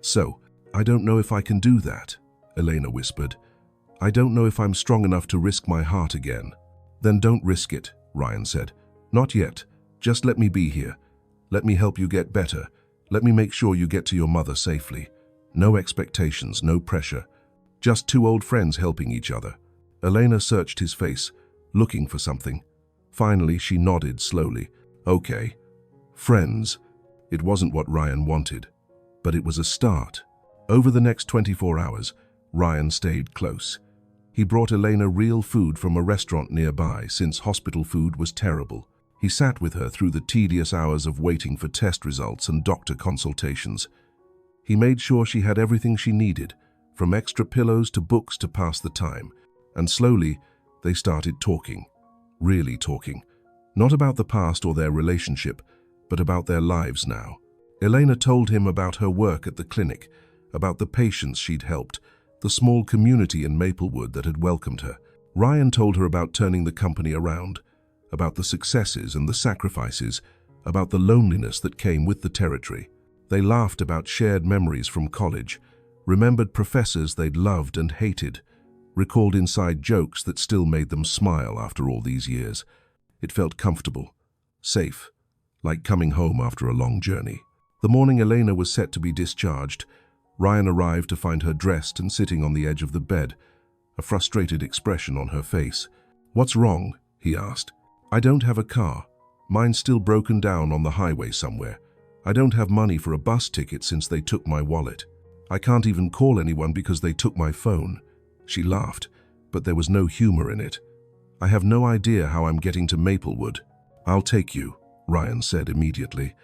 So, I don't know if I can do that, Elena whispered. I don't know if I'm strong enough to risk my heart again. Then don't risk it, Ryan said. Not yet. Just let me be here. Let me help you get better. Let me make sure you get to your mother safely. No expectations, no pressure. Just two old friends helping each other. Elena searched his face, looking for something. Finally, she nodded slowly. Okay. Friends. It wasn't what Ryan wanted, but it was a start. Over the next 24 hours, Ryan stayed close. He brought Elena real food from a restaurant nearby since hospital food was terrible. He sat with her through the tedious hours of waiting for test results and doctor consultations. He made sure she had everything she needed, from extra pillows to books to pass the time. And slowly, they started talking. Really talking. Not about the past or their relationship, but about their lives now. Elena told him about her work at the clinic, about the patients she'd helped, the small community in Maplewood that had welcomed her. Ryan told her about turning the company around, about the successes and the sacrifices, about the loneliness that came with the territory. They laughed about shared memories from college, remembered professors they'd loved and hated, recalled inside jokes that still made them smile after all these years. It felt comfortable, safe, like coming home after a long journey. The morning Elena was set to be discharged, Ryan arrived to find her dressed and sitting on the edge of the bed, a frustrated expression on her face. "What's wrong?" he asked. "I don't have a car. Mine's still broken down on the highway somewhere. I don't have money for a bus ticket since they took my wallet. I can't even call anyone because they took my phone." She laughed, but there was no humor in it. "I have no idea how I'm getting to Maplewood." "I'll take you," Ryan said immediately.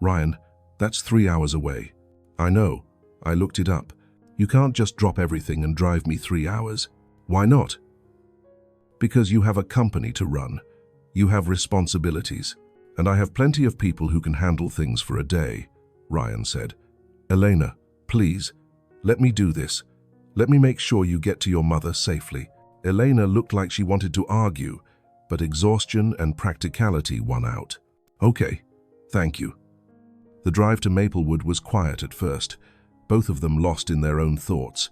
"Ryan, that's 3 hours away." "I know. I looked it up. You can't just drop everything and drive me 3 hours." "Why not?" "Because you have a company to run. You have responsibilities. And I have plenty of people who can handle things for a day," Ryan said. "Elena, please, let me do this. Let me make sure you get to your mother safely." Elena looked like she wanted to argue, but exhaustion and practicality won out. "Okay, thank you." The drive to Maplewood was quiet at first, both of them lost in their own thoughts.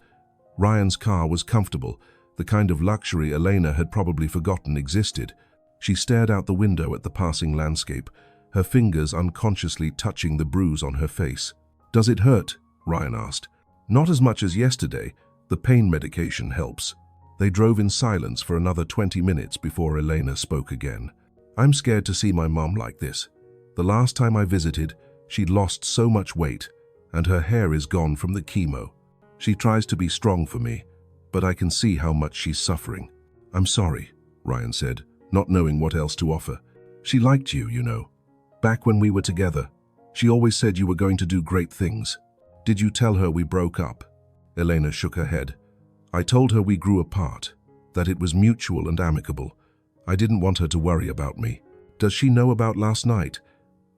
Ryan's car was comfortable, the kind of luxury Elena had probably forgotten existed. She stared out the window at the passing landscape, her fingers unconsciously touching the bruise on her face. "Does it hurt?" Ryan asked. "Not as much as yesterday. The pain medication helps." They drove in silence for another 20 minutes before Elena spoke again. "I'm scared to see my mom like this. The last time I visited, she'd lost so much weight, and her hair is gone from the chemo. She tries to be strong for me, but I can see how much she's suffering." "I'm sorry," Ryan said, not knowing what else to offer. "She liked you, you know. Back when we were together, she always said you were going to do great things. Did you tell her we broke up?" Elena shook her head. "I told her we grew apart, that it was mutual and amicable. I didn't want her to worry about me." "Does she know about last night?"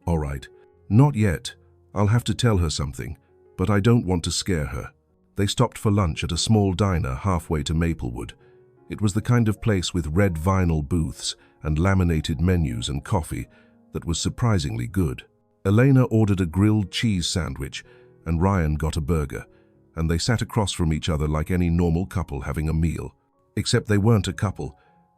"All right. Not yet. I'll have to tell her something, but I don't want to scare her." They stopped for lunch at a small diner halfway to Maplewood. It was the kind of place with red vinyl booths and laminated menus and coffee that was surprisingly good. Elena ordered a grilled cheese sandwich, and Ryan got a burger, and they sat across from each other like any normal couple having a meal. Except they weren't a couple.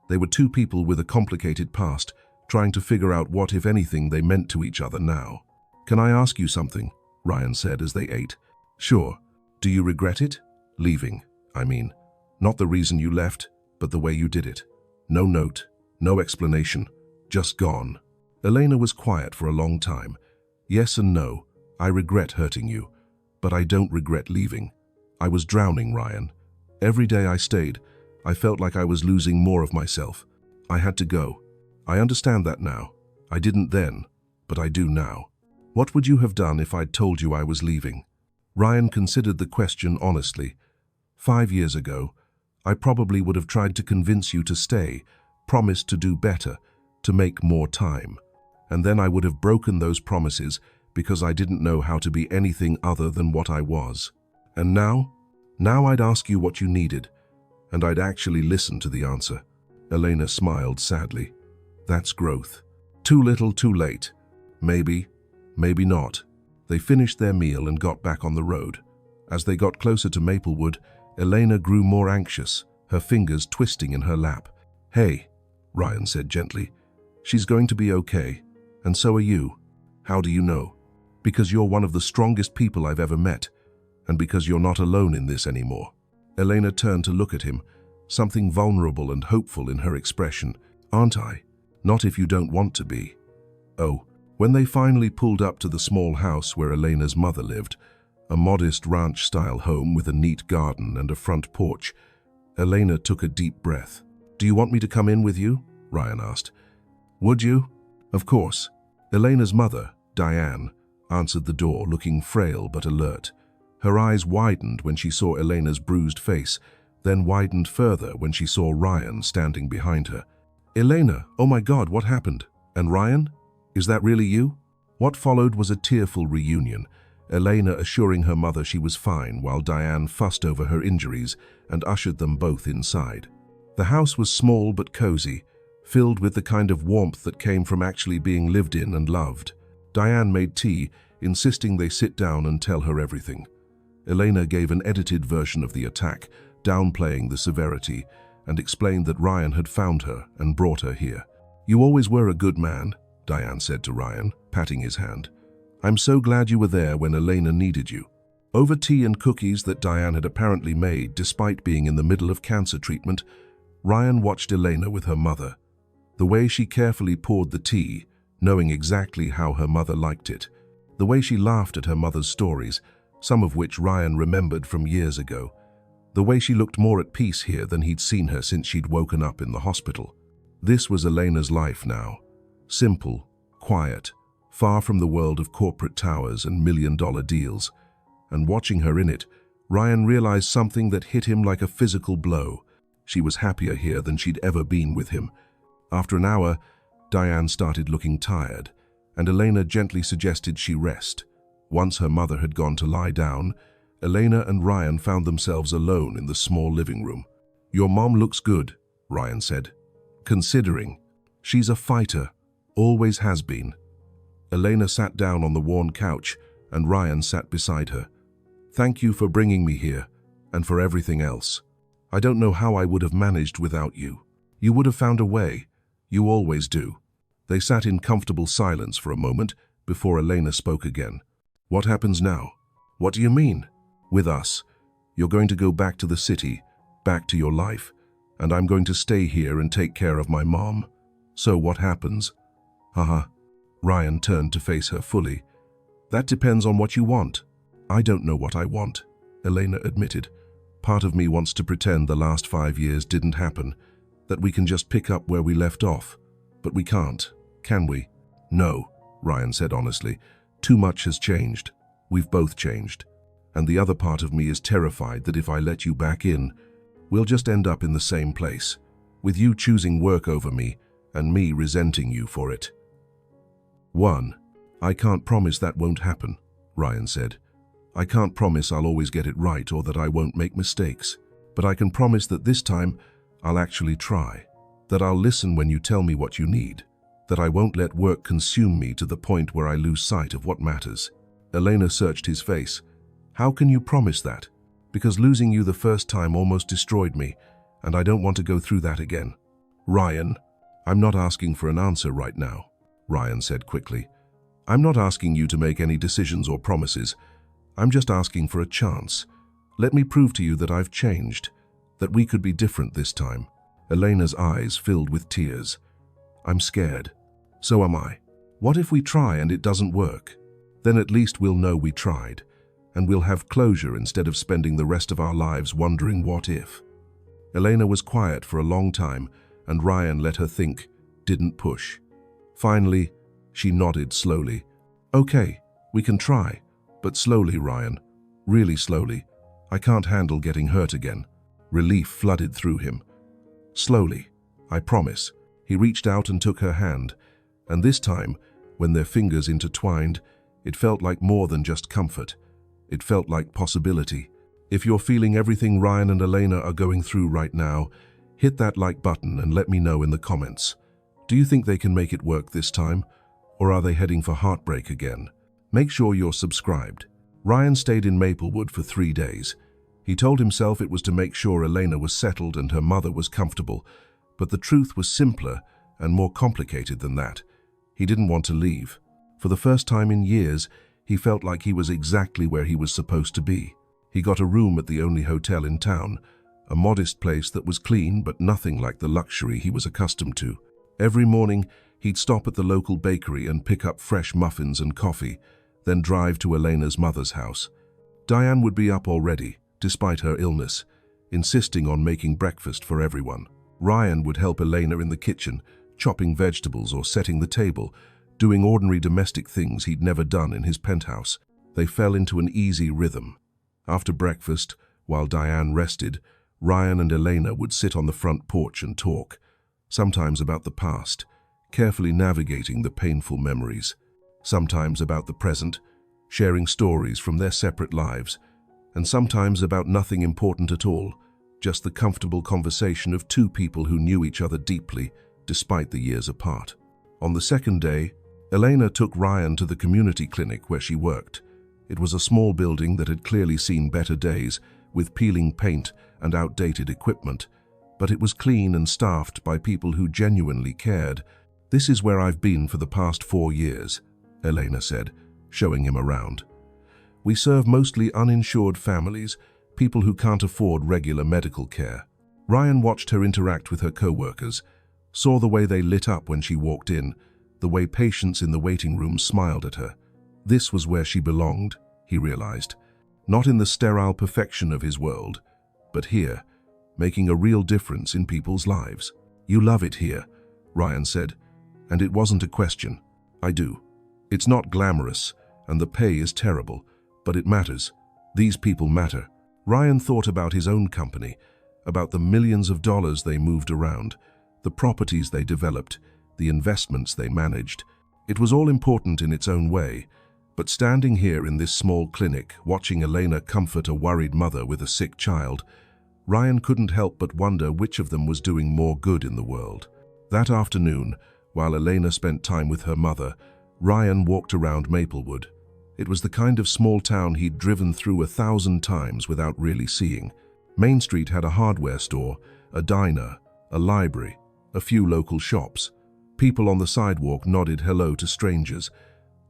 They were two people with a complicated past, trying to figure out what, if anything, they meant to each other now. "Can I ask you something?" Ryan said as they ate. "Sure. Do you regret it? Leaving, I mean. Not the reason you left, but the way you did it. No note, no explanation, just gone." Elena was quiet for a long time. "Yes and no. I regret hurting you, but I don't regret leaving. I was drowning, Ryan. Every day I stayed, I felt like I was losing more of myself. I had to go. I understand that now. I didn't then, but I do now. What would you have done if I'd told you I was leaving?" Ryan considered the question honestly. 5 years ago, I probably would have tried to convince you to stay, promised to do better, to make more time. And then I would have broken those promises because I didn't know how to be anything other than what I was. And now? Now I'd ask you what you needed, and I'd actually listen to the answer. Elena smiled sadly. That's growth. Too little, too late. Maybe, maybe not. They finished their meal and got back on the road. As they got closer to Maplewood, Elena grew more anxious, her fingers twisting in her lap. "Hey," Ryan said gently. "She's going to be okay, and so are you." "How do you know?" "Because you're one of the strongest people I've ever met, and because you're not alone in this anymore." Elena turned to look at him, something vulnerable and hopeful in her expression. "Aren't I? Not if you don't want to be." Oh, when they finally pulled up to the small house where Elena's mother lived, a modest ranch-style home with a neat garden and a front porch, Elena took a deep breath. "Do you want me to come in with you?" Ryan asked. "Would you?" "Of course." Elena's mother, Diane, answered the door, looking frail but alert. Her eyes widened when she saw Elena's bruised face, then widened further when she saw Ryan standing behind her. "Elena, oh my God, what happened? And Ryan? Is that really you?" What followed was a tearful reunion, Elena assuring her mother she was fine while Diane fussed over her injuries and ushered them both inside. The house was small but cozy, filled with the kind of warmth that came from actually being lived in and loved. Diane made tea, insisting they sit down and tell her everything. Elena gave an edited version of the attack, downplaying the severity, and explained that Ryan had found her and brought her here. "You always were a good man," Diane said to Ryan, patting his hand. "I'm so glad you were there when Elena needed you." Over tea and cookies that Diane had apparently made despite being in the middle of cancer treatment, Ryan watched Elena with her mother. The way she carefully poured the tea, knowing exactly how her mother liked it. The way she laughed at her mother's stories, some of which Ryan remembered from years ago. The way she looked more at peace here than he'd seen her since she'd woken up in the hospital. This was Elena's life now. Simple, quiet, far from the world of corporate towers and million-dollar deals. And watching her in it, Ryan realized something that hit him like a physical blow. She was happier here than she'd ever been with him. After an hour, Diane started looking tired, and Elena gently suggested she rest. Once her mother had gone to lie down, Elena and Ryan found themselves alone in the small living room. "Your mom looks good," Ryan said. "Considering. She's a fighter, always has been." Elena sat down on the worn couch, and Ryan sat beside her. "Thank you for bringing me here, and for everything else. I don't know how I would have managed without you. You would have found a way. You always do." They sat in comfortable silence for a moment before Elena spoke again. "What happens now?" "What do you mean?" "With us. You're going to go back to the city, back to your life, and I'm going to stay here and take care of my mom. So what happens?" "Haha." Ryan turned to face her fully. "That depends on what you want." "I don't know what I want," Elena admitted. "Part of me wants to pretend the last 5 years didn't happen, that we can just pick up where we left off. But we can't, can we?" "No," Ryan said honestly. "Too much has changed. We've both changed. And the other part of me is terrified that if I let you back in, we'll just end up in the same place, with you choosing work over me and me resenting you for it." "1. I can't promise that won't happen," Ryan said. "I can't promise I'll always get it right or that I won't make mistakes. But I can promise that this time I'll actually try, that I'll listen when you tell me what you need, that I won't let work consume me to the point where I lose sight of what matters." Elena searched his face, How can you promise that? Because losing you the first time almost destroyed me, and I don't want to go through that again. Ryan, I'm not asking for an answer right now, Ryan said quickly. I'm not asking you to make any decisions or promises. I'm just asking for a chance. Let me prove to you that I've changed, that we could be different this time. Elena's eyes filled with tears. I'm scared. So am I. What if we try and it doesn't work? Then at least we'll know we tried, and we'll have closure instead of spending the rest of our lives wondering what if. Elena was quiet for a long time, and Ryan let her think, didn't push. Finally, she nodded slowly. Okay, we can try, but slowly, Ryan. Really slowly. I can't handle getting hurt again. Relief flooded through him. Slowly, I promise. He reached out and took her hand, and this time, when their fingers intertwined, it felt like more than just comfort. It felt like possibility. If you're feeling everything Ryan and Elena are going through right now, hit that like button and let me know in the comments. Do you think they can make it work this time? Or are they heading for heartbreak again? Make sure you're subscribed. Ryan stayed in Maplewood for 3 days. He told himself it was to make sure Elena was settled and her mother was comfortable, but the truth was simpler and more complicated than that. He didn't want to leave. For the first time in years, he felt like he was exactly where he was supposed to be. He got a room at the only hotel in town, a modest place that was clean but nothing like the luxury he was accustomed to. Every morning, he'd stop at the local bakery and pick up fresh muffins and coffee, then drive to Elena's mother's house. Diane would be up already, despite her illness, insisting on making breakfast for everyone. Ryan would help Elena in the kitchen, chopping vegetables or setting the table, doing ordinary domestic things he'd never done in his penthouse. They fell into an easy rhythm. After breakfast, while Diane rested, Ryan and Elena would sit on the front porch and talk, sometimes about the past, carefully navigating the painful memories, sometimes about the present, sharing stories from their separate lives, and sometimes about nothing important at all, just the comfortable conversation of two people who knew each other deeply, despite the years apart. On the second day, Elena took Ryan to the community clinic where she worked. It was a small building that had clearly seen better days, with peeling paint and outdated equipment, but it was clean and staffed by people who genuinely cared. This is where I've been for the past 4 years, Elena said, showing him around. We serve mostly uninsured families, people who can't afford regular medical care. Ryan watched her interact with her co-workers, saw the way they lit up when she walked in, the way patients in the waiting room smiled at her. This was where she belonged, he realized, not in the sterile perfection of his world, but here, making a real difference in people's lives. You love it here, Ryan said, and it wasn't a question. I do. It's not glamorous, and the pay is terrible, but it matters. These people matter. Ryan thought about his own company, about the millions of dollars they moved around, the properties they developed, the investments they managed. It was all important in its own way, but standing here in this small clinic, watching Elena comfort a worried mother with a sick child, Ryan couldn't help but wonder which of them was doing more good in the world. That afternoon, while Elena spent time with her mother, Ryan walked around Maplewood. It was the kind of small town he'd driven through 1,000 times without really seeing. Main Street had a hardware store, a diner, a library, a few local shops. People on the sidewalk nodded hello to strangers.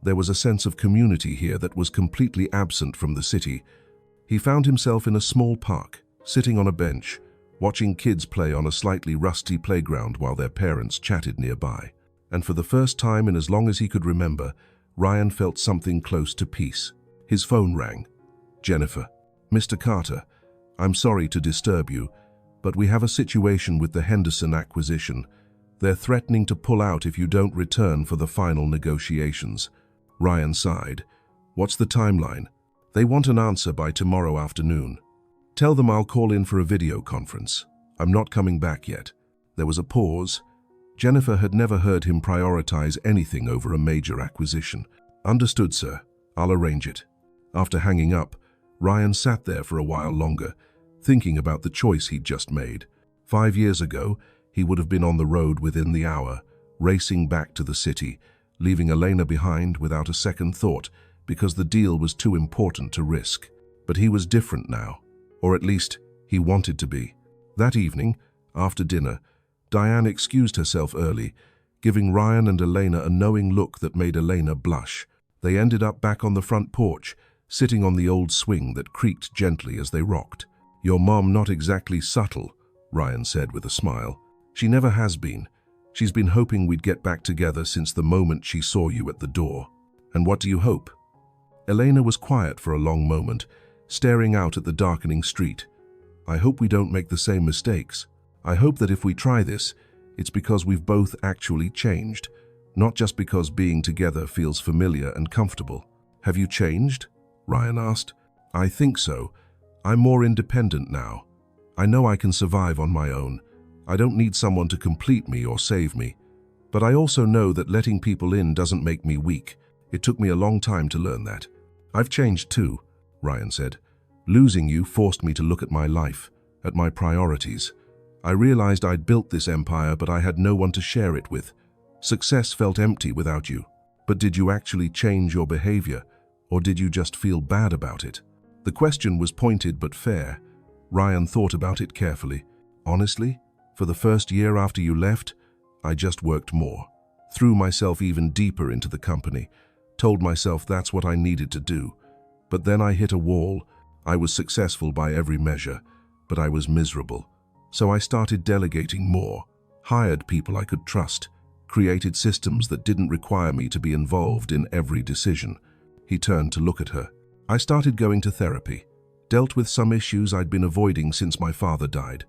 There was a sense of community here that was completely absent from the city. He found himself in a small park, sitting on a bench, watching kids play on a slightly rusty playground while their parents chatted nearby. And for the first time in as long as he could remember, Ryan felt something close to peace. His phone rang. Jennifer. Mr. Carter, I'm sorry to disturb you, but we have a situation with the Henderson acquisition. They're threatening to pull out if you don't return for the final negotiations. Ryan sighed. What's the timeline? They want an answer by tomorrow afternoon. Tell them I'll call in for a video conference. I'm not coming back yet. There was a pause. Jennifer had never heard him prioritize anything over a major acquisition. Understood, sir. I'll arrange it. After hanging up, Ryan sat there for a while longer, thinking about the choice he'd just made. 5 years ago, he would have been on the road within the hour, racing back to the city, leaving Elena behind without a second thought because the deal was too important to risk. But he was different now, or at least he wanted to be. That evening, after dinner, Diane excused herself early, giving Ryan and Elena a knowing look that made Elena blush. They ended up back on the front porch, sitting on the old swing that creaked gently as they rocked. "Your mom not exactly subtle," Ryan said with a smile. "She never has been. She's been hoping we'd get back together since the moment she saw you at the door." "And what do you hope?" Elena was quiet for a long moment, staring out at the darkening street. "I hope we don't make the same mistakes. I hope that if we try this, it's because we've both actually changed, not just because being together feels familiar and comfortable." "Have you changed?" Ryan asked. "I think so. I'm more independent now. I know I can survive on my own. I don't need someone to complete me or save me. But I also know that letting people in doesn't make me weak. It took me a long time to learn that." "I've changed too," Ryan said. "Losing you forced me to look at my life, at my priorities. I realized I'd built this empire, but I had no one to share it with. Success felt empty without you." "But did you actually change your behavior, or did you just feel bad about it?" The question was pointed but fair. Ryan thought about it carefully. "Honestly, for the first year after you left, I just worked more. Threw myself even deeper into the company. Told myself that's what I needed to do. But then I hit a wall. I was successful by every measure, but I was miserable. So I started delegating more, hired people I could trust, created systems that didn't require me to be involved in every decision." He turned to look at her. "I started going to therapy, dealt with some issues I'd been avoiding since my father died.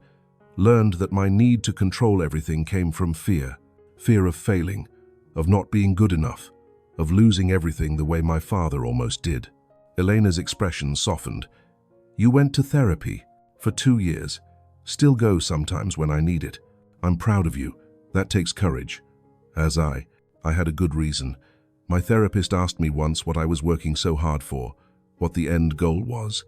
Learned that my need to control everything came from fear. Fear of failing, of not being good enough, of losing everything the way my father almost did." Elena's expression softened. "You went to therapy for 2 years. Still go sometimes when I need it. I'm proud of you. That takes courage." "As I had a good reason. My therapist asked me once what I was working so hard for, what the end goal was,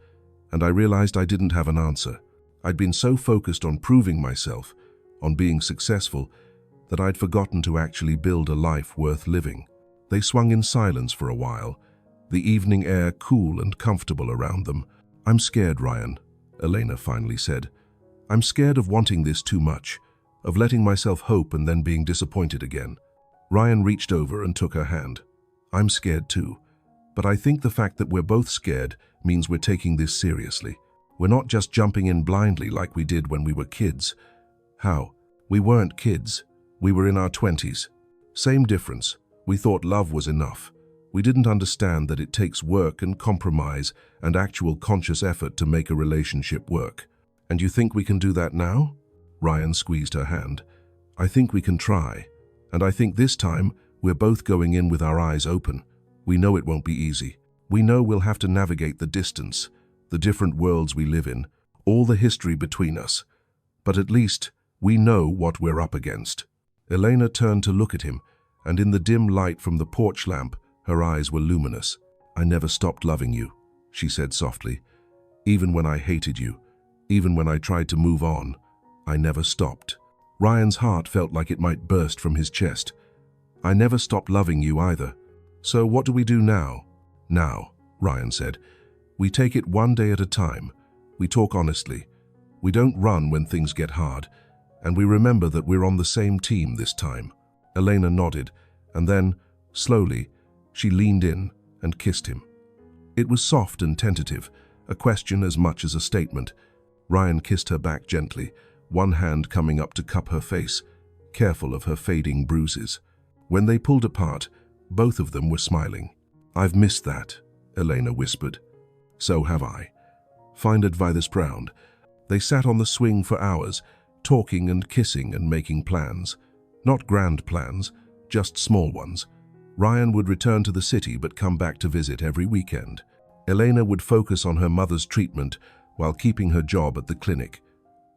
and I realized I didn't have an answer. I'd been so focused on proving myself, on being successful, that I'd forgotten to actually build a life worth living." They swung in silence for a while, the evening air cool and comfortable around them. "I'm scared, Ryan," Elena finally said. "I'm scared of wanting this too much, of letting myself hope and then being disappointed again." Ryan reached over and took her hand. "I'm scared too, but I think the fact that we're both scared means we're taking this seriously. We're not just jumping in blindly like we did when we were kids." "How?" "We weren't kids. We were in our 20s. Same difference. We thought love was enough. We didn't understand that it takes work and compromise and actual conscious effort to make a relationship work." "And you think we can do that now?" Ryan squeezed her hand. "I think we can try. And I think this time we're both going in with our eyes open. We know it won't be easy. We know we'll have to navigate the distance, the different worlds we live in, all the history between us. But at least we know what we're up against." Elena turned to look at him, and in the dim light from the porch lamp, her eyes were luminous. "I never stopped loving you," she said softly. "Even when I hated you, even when I tried to move on, I never stopped." Ryan's heart felt like it might burst from his chest. "I never stopped loving you either. So what do we do now?" "Now," Ryan said, "we take it one day at a time. We talk honestly. We don't run when things get hard. And we remember that we're on the same team this time." Elena nodded, and then, slowly, she leaned in and kissed him. It was soft and tentative, a question as much as a statement. Ryan kissed her back gently, one hand coming up to cup her face, careful of her fading bruises. When they pulled apart, both of them were smiling. "I've missed that," Elena whispered. "So have I." Find advice proud. They sat on the swing for hours, talking and kissing and making plans. Not grand plans, just small ones. Ryan would return to the city but come back to visit every weekend. Elena would focus on her mother's treatment while keeping her job at the clinic.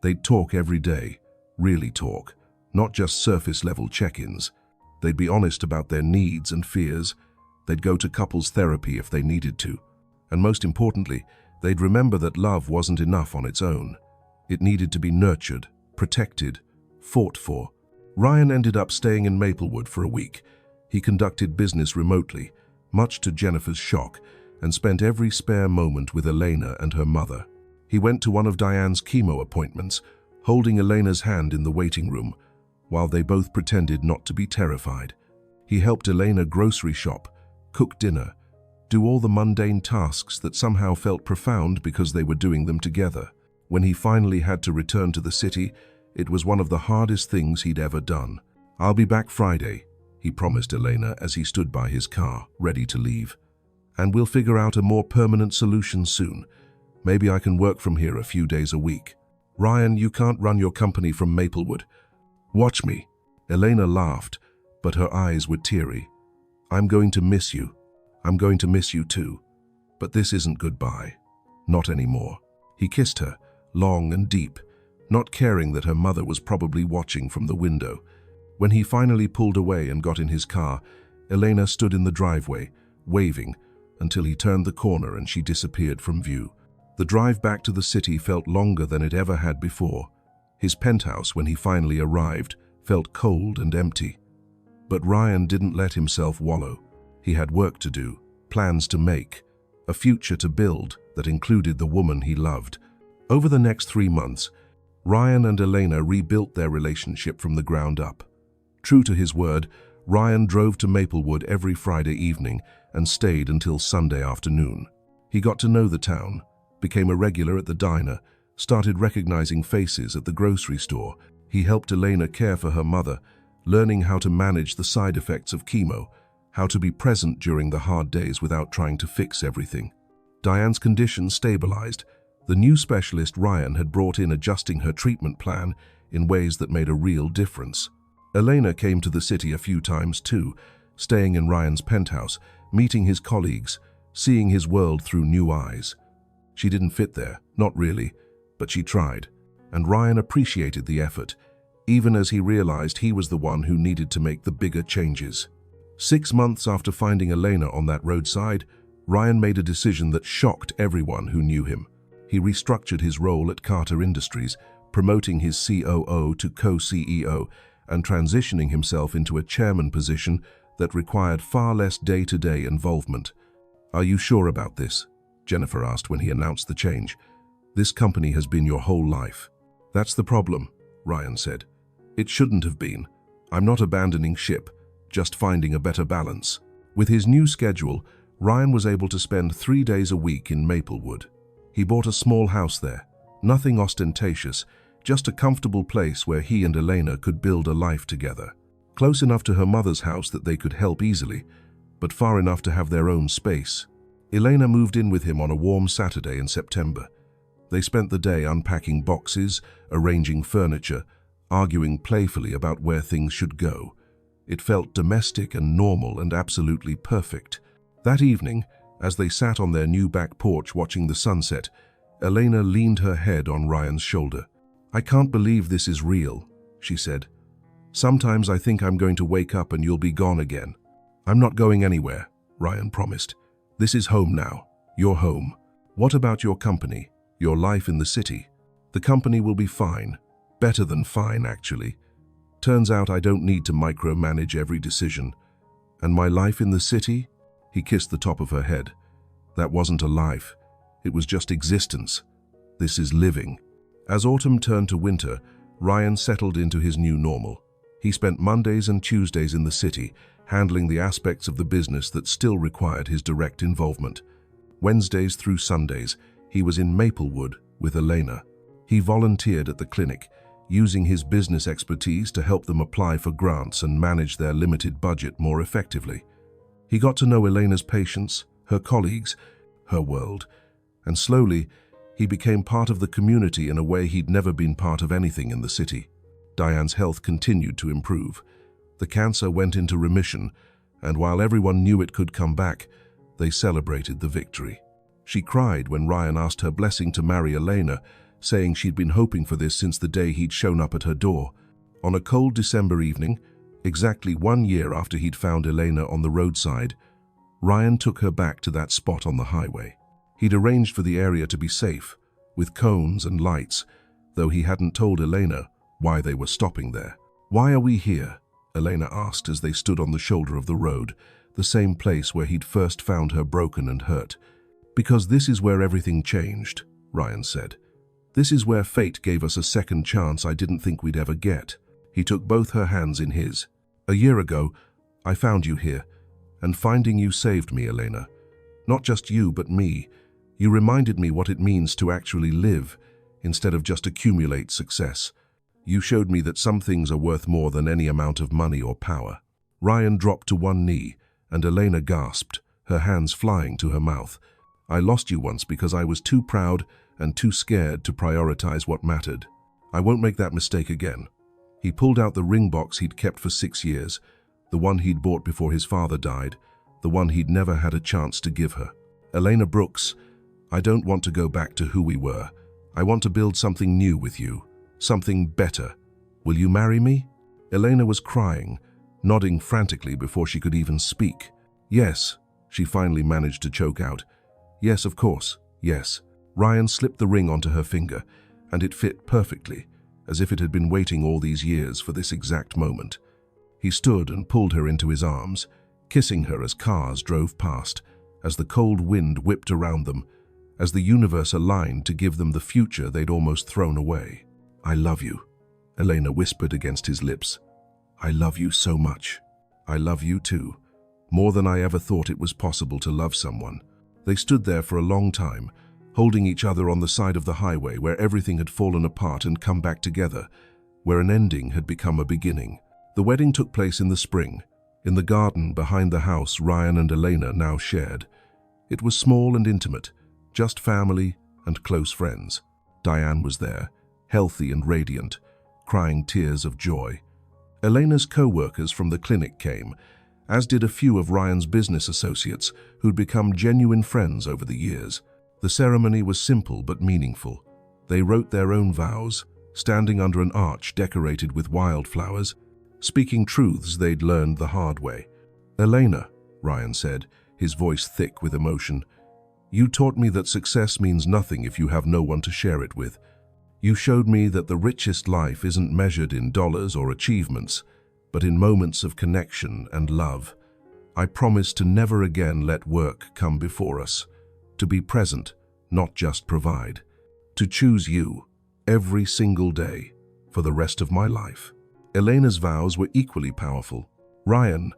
They'd talk every day, really talk, not just surface-level check-ins. They'd be honest about their needs and fears. They'd go to couples therapy if they needed to. And most importantly, they'd remember that love wasn't enough on its own. It needed to be nurtured, protected, fought for. Ryan ended up staying in Maplewood for a week. He conducted business remotely, much to Jennifer's shock, and spent every spare moment with Elena and her mother. He went to one of Diane's chemo appointments, holding Elena's hand in the waiting room, while they both pretended not to be terrified. He helped Elena grocery shop, cook dinner, do all the mundane tasks that somehow felt profound because they were doing them together. When he finally had to return to the city, it was one of the hardest things he'd ever done. "I'll be back Friday," he promised Elena as he stood by his car, ready to leave. "And we'll figure out a more permanent solution soon. Maybe I can work from here a few days a week." "Ryan, you can't run your company from Maplewood. Watch me." Elena laughed, but her eyes were teary. "I'm going to miss you. I'm going to miss you too. But this isn't goodbye. Not anymore." He kissed her, long and deep, not caring that her mother was probably watching from the window. When he finally pulled away and got in his car, Elena stood in the driveway, waving, until he turned the corner and she disappeared from view. The drive back to the city felt longer than it ever had before. His penthouse, when he finally arrived, felt cold and empty. But Ryan didn't let himself wallow. He had work to do, plans to make, a future to build that included the woman he loved. Over the next 3 months, Ryan and Elena rebuilt their relationship from the ground up. True to his word, Ryan drove to Maplewood every Friday evening and stayed until Sunday afternoon. He got to know the town, became a regular at the diner, started recognizing faces at the grocery store. He helped Elena care for her mother, learning how to manage the side effects of chemo, how to be present during the hard days without trying to fix everything. Diane's condition stabilized. The new specialist Ryan had brought in adjusting her treatment plan in ways that made a real difference. Elena came to the city a few times too, staying in Ryan's penthouse, meeting his colleagues, seeing his world through new eyes. She didn't fit there, not really, but she tried, and Ryan appreciated the effort, even as he realized he was the one who needed to make the bigger changes. 6 months after finding Elena on that roadside, Ryan made a decision that shocked everyone who knew him. He restructured his role at Carter Industries, promoting his COO to co-CEO and transitioning himself into a chairman position that required far less day-to-day involvement. "Are you sure about this?" Jennifer asked when he announced the change. "This company has been your whole life." "That's the problem," Ryan said. "It shouldn't have been. I'm not abandoning ship, just finding a better balance." With his new schedule, Ryan was able to spend 3 days a week in Maplewood. He bought a small house there, nothing ostentatious, just a comfortable place where he and Elena could build a life together. Close enough to her mother's house that they could help easily, but far enough to have their own space. Elena moved in with him on a warm Saturday in September. They spent the day unpacking boxes, arranging furniture, arguing playfully about where things should go. It felt domestic and normal and absolutely perfect. That evening, as they sat on their new back porch watching the sunset, Elena leaned her head on Ryan's shoulder. "I can't believe this is real," she said. "Sometimes I think I'm going to wake up and you'll be gone again." "I'm not going anywhere," Ryan promised. "This is home now. Your home. What about your company, your life in the city?" "The company will be fine. Better than fine, actually. Turns out I don't need to micromanage every decision. And my life in the city?" He kissed the top of her head. "That wasn't a life. It was just existence. This is living." As autumn turned to winter, Ryan settled into his new normal. He spent Mondays and Tuesdays in the city, handling the aspects of the business that still required his direct involvement. Wednesdays through Sundays, he was in Maplewood with Elena. He volunteered at the clinic, using his business expertise to help them apply for grants and manage their limited budget more effectively. He got to know Elena's patients, her colleagues, her world, and slowly, he became part of the community in a way he'd never been part of anything in the city. Diane's health continued to improve. The cancer went into remission, and while everyone knew it could come back, they celebrated the victory. She cried when Ryan asked her blessing to marry Elena, saying she'd been hoping for this since the day he'd shown up at her door. On a cold December evening, exactly 1 year after he'd found Elena on the roadside, Ryan took her back to that spot on the highway. He'd arranged for the area to be safe, with cones and lights, though he hadn't told Elena why they were stopping there. "Why are we here?" Elena asked as they stood on the shoulder of the road, the same place where he'd first found her broken and hurt. "Because this is where everything changed," Ryan said. "This is where fate gave us a second chance I didn't think we'd ever get." He took both her hands in his. "A year ago, I found you here, and finding you saved me, Elena. Not just you, but me. You reminded me what it means to actually live, instead of just accumulate success. You showed me that some things are worth more than any amount of money or power." Ryan dropped to one knee, and Elena gasped, her hands flying to her mouth. "I lost you once because I was too proud and too scared to prioritize what mattered. I won't make that mistake again." He pulled out the ring box he'd kept for 6 years, the one he'd bought before his father died, the one he'd never had a chance to give her. "Elena Brooks, I don't want to go back to who we were. I want to build something new with you, something better. Will you marry me?" Elena was crying, nodding frantically before she could even speak. "Yes," she finally managed to choke out. "Yes, of course, yes." Ryan slipped the ring onto her finger, and it fit perfectly, as if it had been waiting all these years for this exact moment. He stood and pulled her into his arms, kissing her as cars drove past, as the cold wind whipped around them, as the universe aligned to give them the future they'd almost thrown away. "I love you," Elena whispered against his lips. "I love you so much." "I love you too, more than I ever thought it was possible to love someone." They stood there for a long time, holding each other on the side of the highway where everything had fallen apart and come back together, where an ending had become a beginning. The wedding took place in the spring, in the garden behind the house Ryan and Elena now shared. It was small and intimate, just family and close friends. Diane was there, healthy and radiant, crying tears of joy. Elena's co-workers from the clinic came, as did a few of Ryan's business associates who'd become genuine friends over the years. The ceremony was simple but meaningful. They wrote their own vows, standing under an arch decorated with wildflowers, speaking truths they'd learned the hard way. "Elena," Ryan said, his voice thick with emotion, "you taught me that success means nothing if you have no one to share it with. You showed me that the richest life isn't measured in dollars or achievements, but in moments of connection and love. I promise to never again let work come before us, to be present, not just provide, to choose you every single day for the rest of my life." Elena's vows were equally powerful. "Ryan,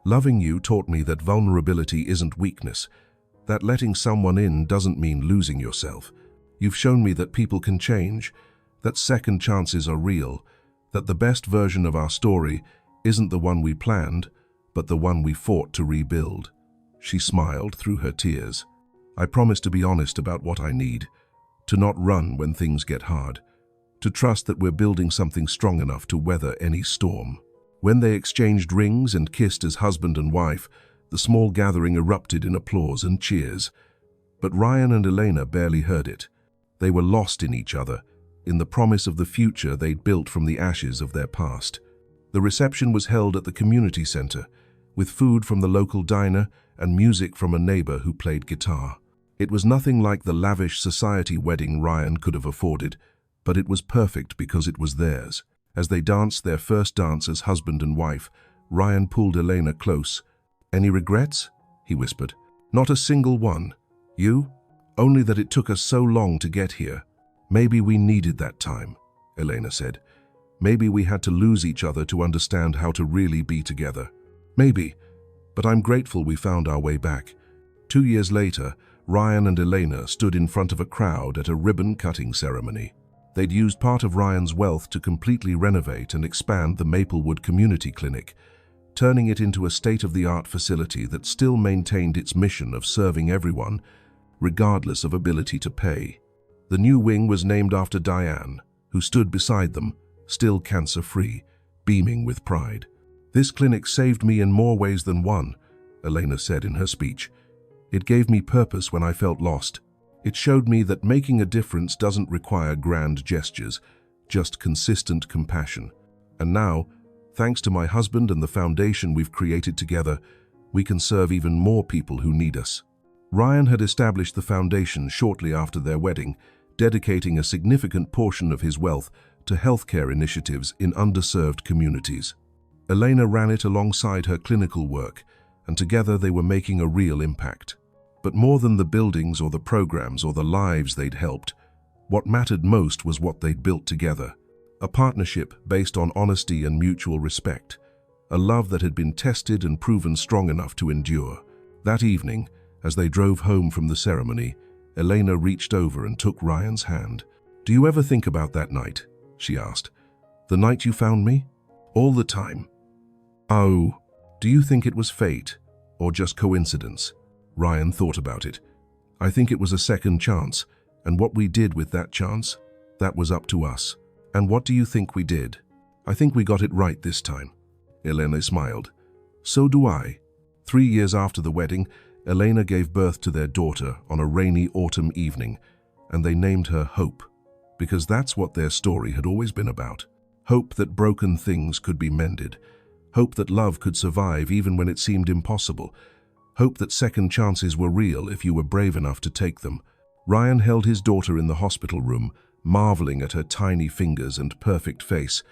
loving you taught me that vulnerability isn't weakness, that letting someone in doesn't mean losing yourself. You've shown me that people can change, that second chances are real, that the best version of our story isn't the one we planned, but the one we fought to rebuild." She smiled through her tears. "I promise to be honest about what I need, to not run when things get hard, to trust that we're building something strong enough to weather any storm." When they exchanged rings and kissed as husband and wife, the small gathering erupted in applause and cheers. But Ryan and Elena barely heard it. They were lost in each other, in the promise of the future they'd built from the ashes of their past. The reception was held at the community center, with food from the local diner and music from a neighbor who played guitar. It was nothing like the lavish society wedding Ryan could have afforded, but it was perfect because it was theirs. As they danced their first dance as husband and wife, Ryan pulled Elena close. "Any regrets?" he whispered. "Not a single one. You? Only that it took us so long to get here. Maybe we needed that time," Elena said. "Maybe we had to lose each other to understand how to really be together. Maybe, but I'm grateful we found our way back." 2 years later, Ryan and Elena stood in front of a crowd at a ribbon-cutting ceremony. They'd used part of Ryan's wealth to completely renovate and expand the Maplewood Community Clinic, turning it into a state-of-the-art facility that still maintained its mission of serving everyone, regardless of ability to pay. The new wing was named after Diane, who stood beside them, still cancer-free, beaming with pride. "This clinic saved me in more ways than one," Elena said in her speech. "It gave me purpose when I felt lost. It showed me that making a difference doesn't require grand gestures, just consistent compassion. And now, thanks to my husband and the foundation we've created together, we can serve even more people who need us." Ryan had established the foundation shortly after their wedding, dedicating a significant portion of his wealth to healthcare initiatives in underserved communities. Elena ran it alongside her clinical work, and together they were making a real impact. But more than the buildings or the programs or the lives they'd helped, what mattered most was what they'd built together. A partnership based on honesty and mutual respect. A love that had been tested and proven strong enough to endure. That evening, as they drove home from the ceremony, Elena reached over and took Ryan's hand. "Do you ever think about that night?" she asked. "The night you found me?" "All the time." "Oh, do you think it was fate or just coincidence?" Ryan thought about it. "I think it was a second chance, and what we did with that chance, that was up to us." "And what do you think we did?" "I think we got it right this time." Elena smiled. "So do I." 3 years after the wedding, Elena gave birth to their daughter on a rainy autumn evening, and they named her Hope, because that's what their story had always been about. Hope that broken things could be mended. Hope that love could survive even when it seemed impossible. Hope that second chances were real if you were brave enough to take them. Ryan held his daughter in the hospital room, marveling at her tiny fingers and perfect face,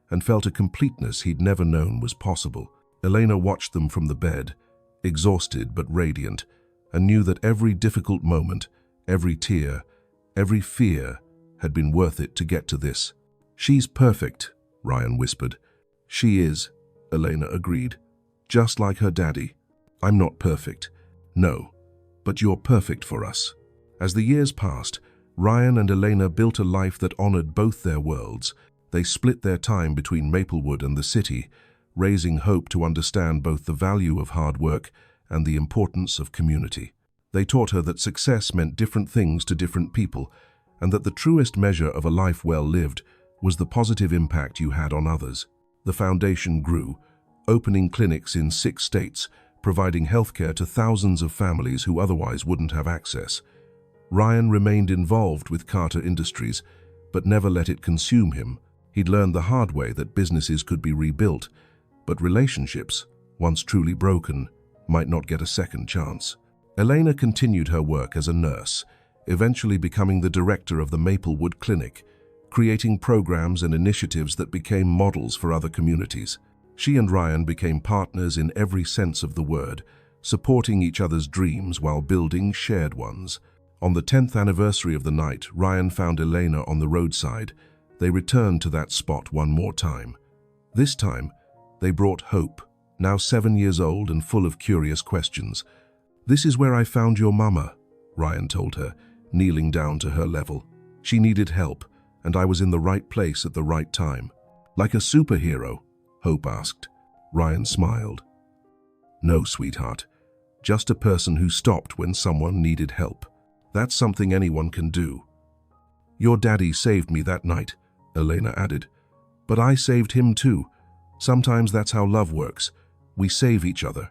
and felt a completeness he'd never known was possible. Elena watched them from the bed, exhausted but radiant, and knew that every difficult moment, every tear, every fear had been worth it to get to this. "She's perfect," Ryan whispered. "She is," Elena agreed. "Just like her daddy. I'm not perfect. No, but you're perfect for us." As the years passed, Ryan and Elena built a life that honored both their worlds. They split their time between Maplewood and the city, raising Hope to understand both the value of hard work and the importance of community. They taught her that success meant different things to different people, and that the truest measure of a life well lived was the positive impact you had on others. The foundation grew, opening clinics in 6 states, providing healthcare to thousands of families who otherwise wouldn't have access. Ryan remained involved with Carter Industries, but never let it consume him. He'd learned the hard way that businesses could be rebuilt, but relationships, once truly broken, might not get a second chance. Elena continued her work as a nurse, eventually becoming the director of the Maplewood Clinic, creating programs and initiatives that became models for other communities. She and Ryan became partners in every sense of the word, supporting each other's dreams while building shared ones. On the 10th anniversary of the night Ryan found Elena on the roadside, they returned to that spot one more time. This time, they brought Hope, now 7 years old and full of curious questions. "This is where I found your mama," Ryan told her, kneeling down to her level. "She needed help, and I was in the right place at the right time." "Like a superhero?" Hope asked. Ryan smiled. "No, sweetheart. Just a person who stopped when someone needed help. That's something anyone can do." "Your daddy saved me that night," Elena added. "But I saved him too. Sometimes that's how love works. We save each other."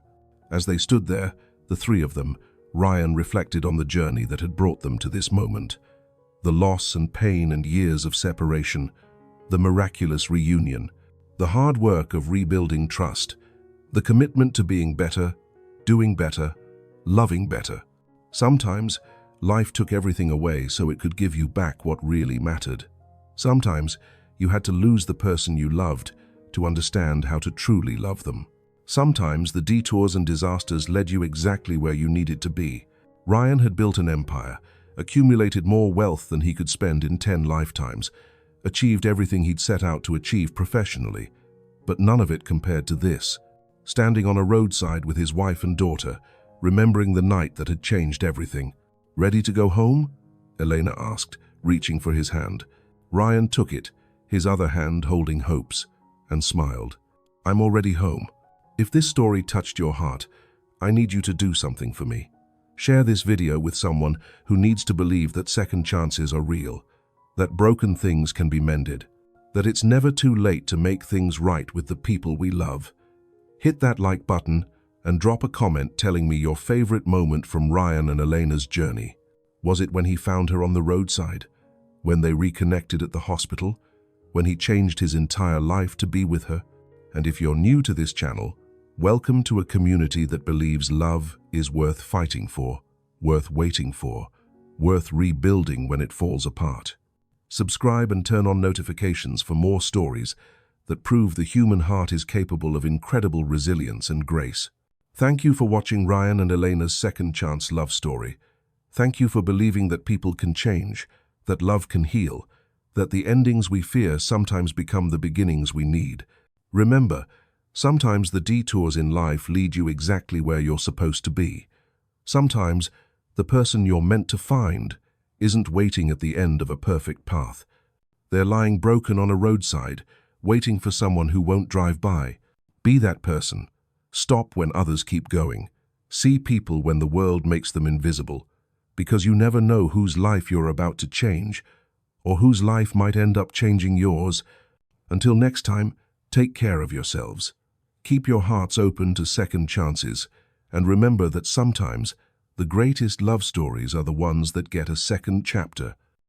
As they stood there, the three of them, Ryan reflected on the journey that had brought them to this moment. The loss and pain and years of separation, the miraculous reunion, the hard work of rebuilding trust, the commitment to being better, doing better, loving better. Sometimes, life took everything away so it could give you back what really mattered. Sometimes, you had to lose the person you loved to understand how to truly love them. Sometimes, the detours and disasters led you exactly where you needed to be. Ryan had built an empire, accumulated more wealth than he could spend in 10 lifetimes, achieved everything he'd set out to achieve professionally, but none of it compared to this. Standing on a roadside with his wife and daughter, remembering the night that had changed everything. "Ready to go home?" Elena asked, reaching for his hand. Ryan took it, his other hand holding Hope's, and smiled. "I'm already home. If this story touched your heart, I need you to do something for me. Share this video with someone who needs to believe that second chances are real, that broken things can be mended, that it's never too late to make things right with the people we love. Hit that like button and drop a comment telling me your favorite moment from Ryan and Elena's journey. Was it when he found her on the roadside? When they reconnected at the hospital? When he changed his entire life to be with her? And if you're new to this channel, welcome to a community that believes love is worth fighting for, worth waiting for, worth rebuilding when it falls apart. Subscribe and turn on notifications for more stories that prove the human heart is capable of incredible resilience and grace. Thank you for watching Ryan and Elena's second chance love story. Thank you for believing that people can change, that love can heal, that the endings we fear sometimes become the beginnings we need. Remember, sometimes the detours in life lead you exactly where you're supposed to be. Sometimes the person you're meant to find isn't waiting at the end of a perfect path. They're lying broken on a roadside, waiting for someone who won't drive by. Be that person. Stop when others keep going. See people when the world makes them invisible, because you never know whose life you're about to change, or whose life might end up changing yours. Until next time, take care of yourselves. Keep your hearts open to second chances, and remember that sometimes the greatest love stories are the ones that get a second chapter.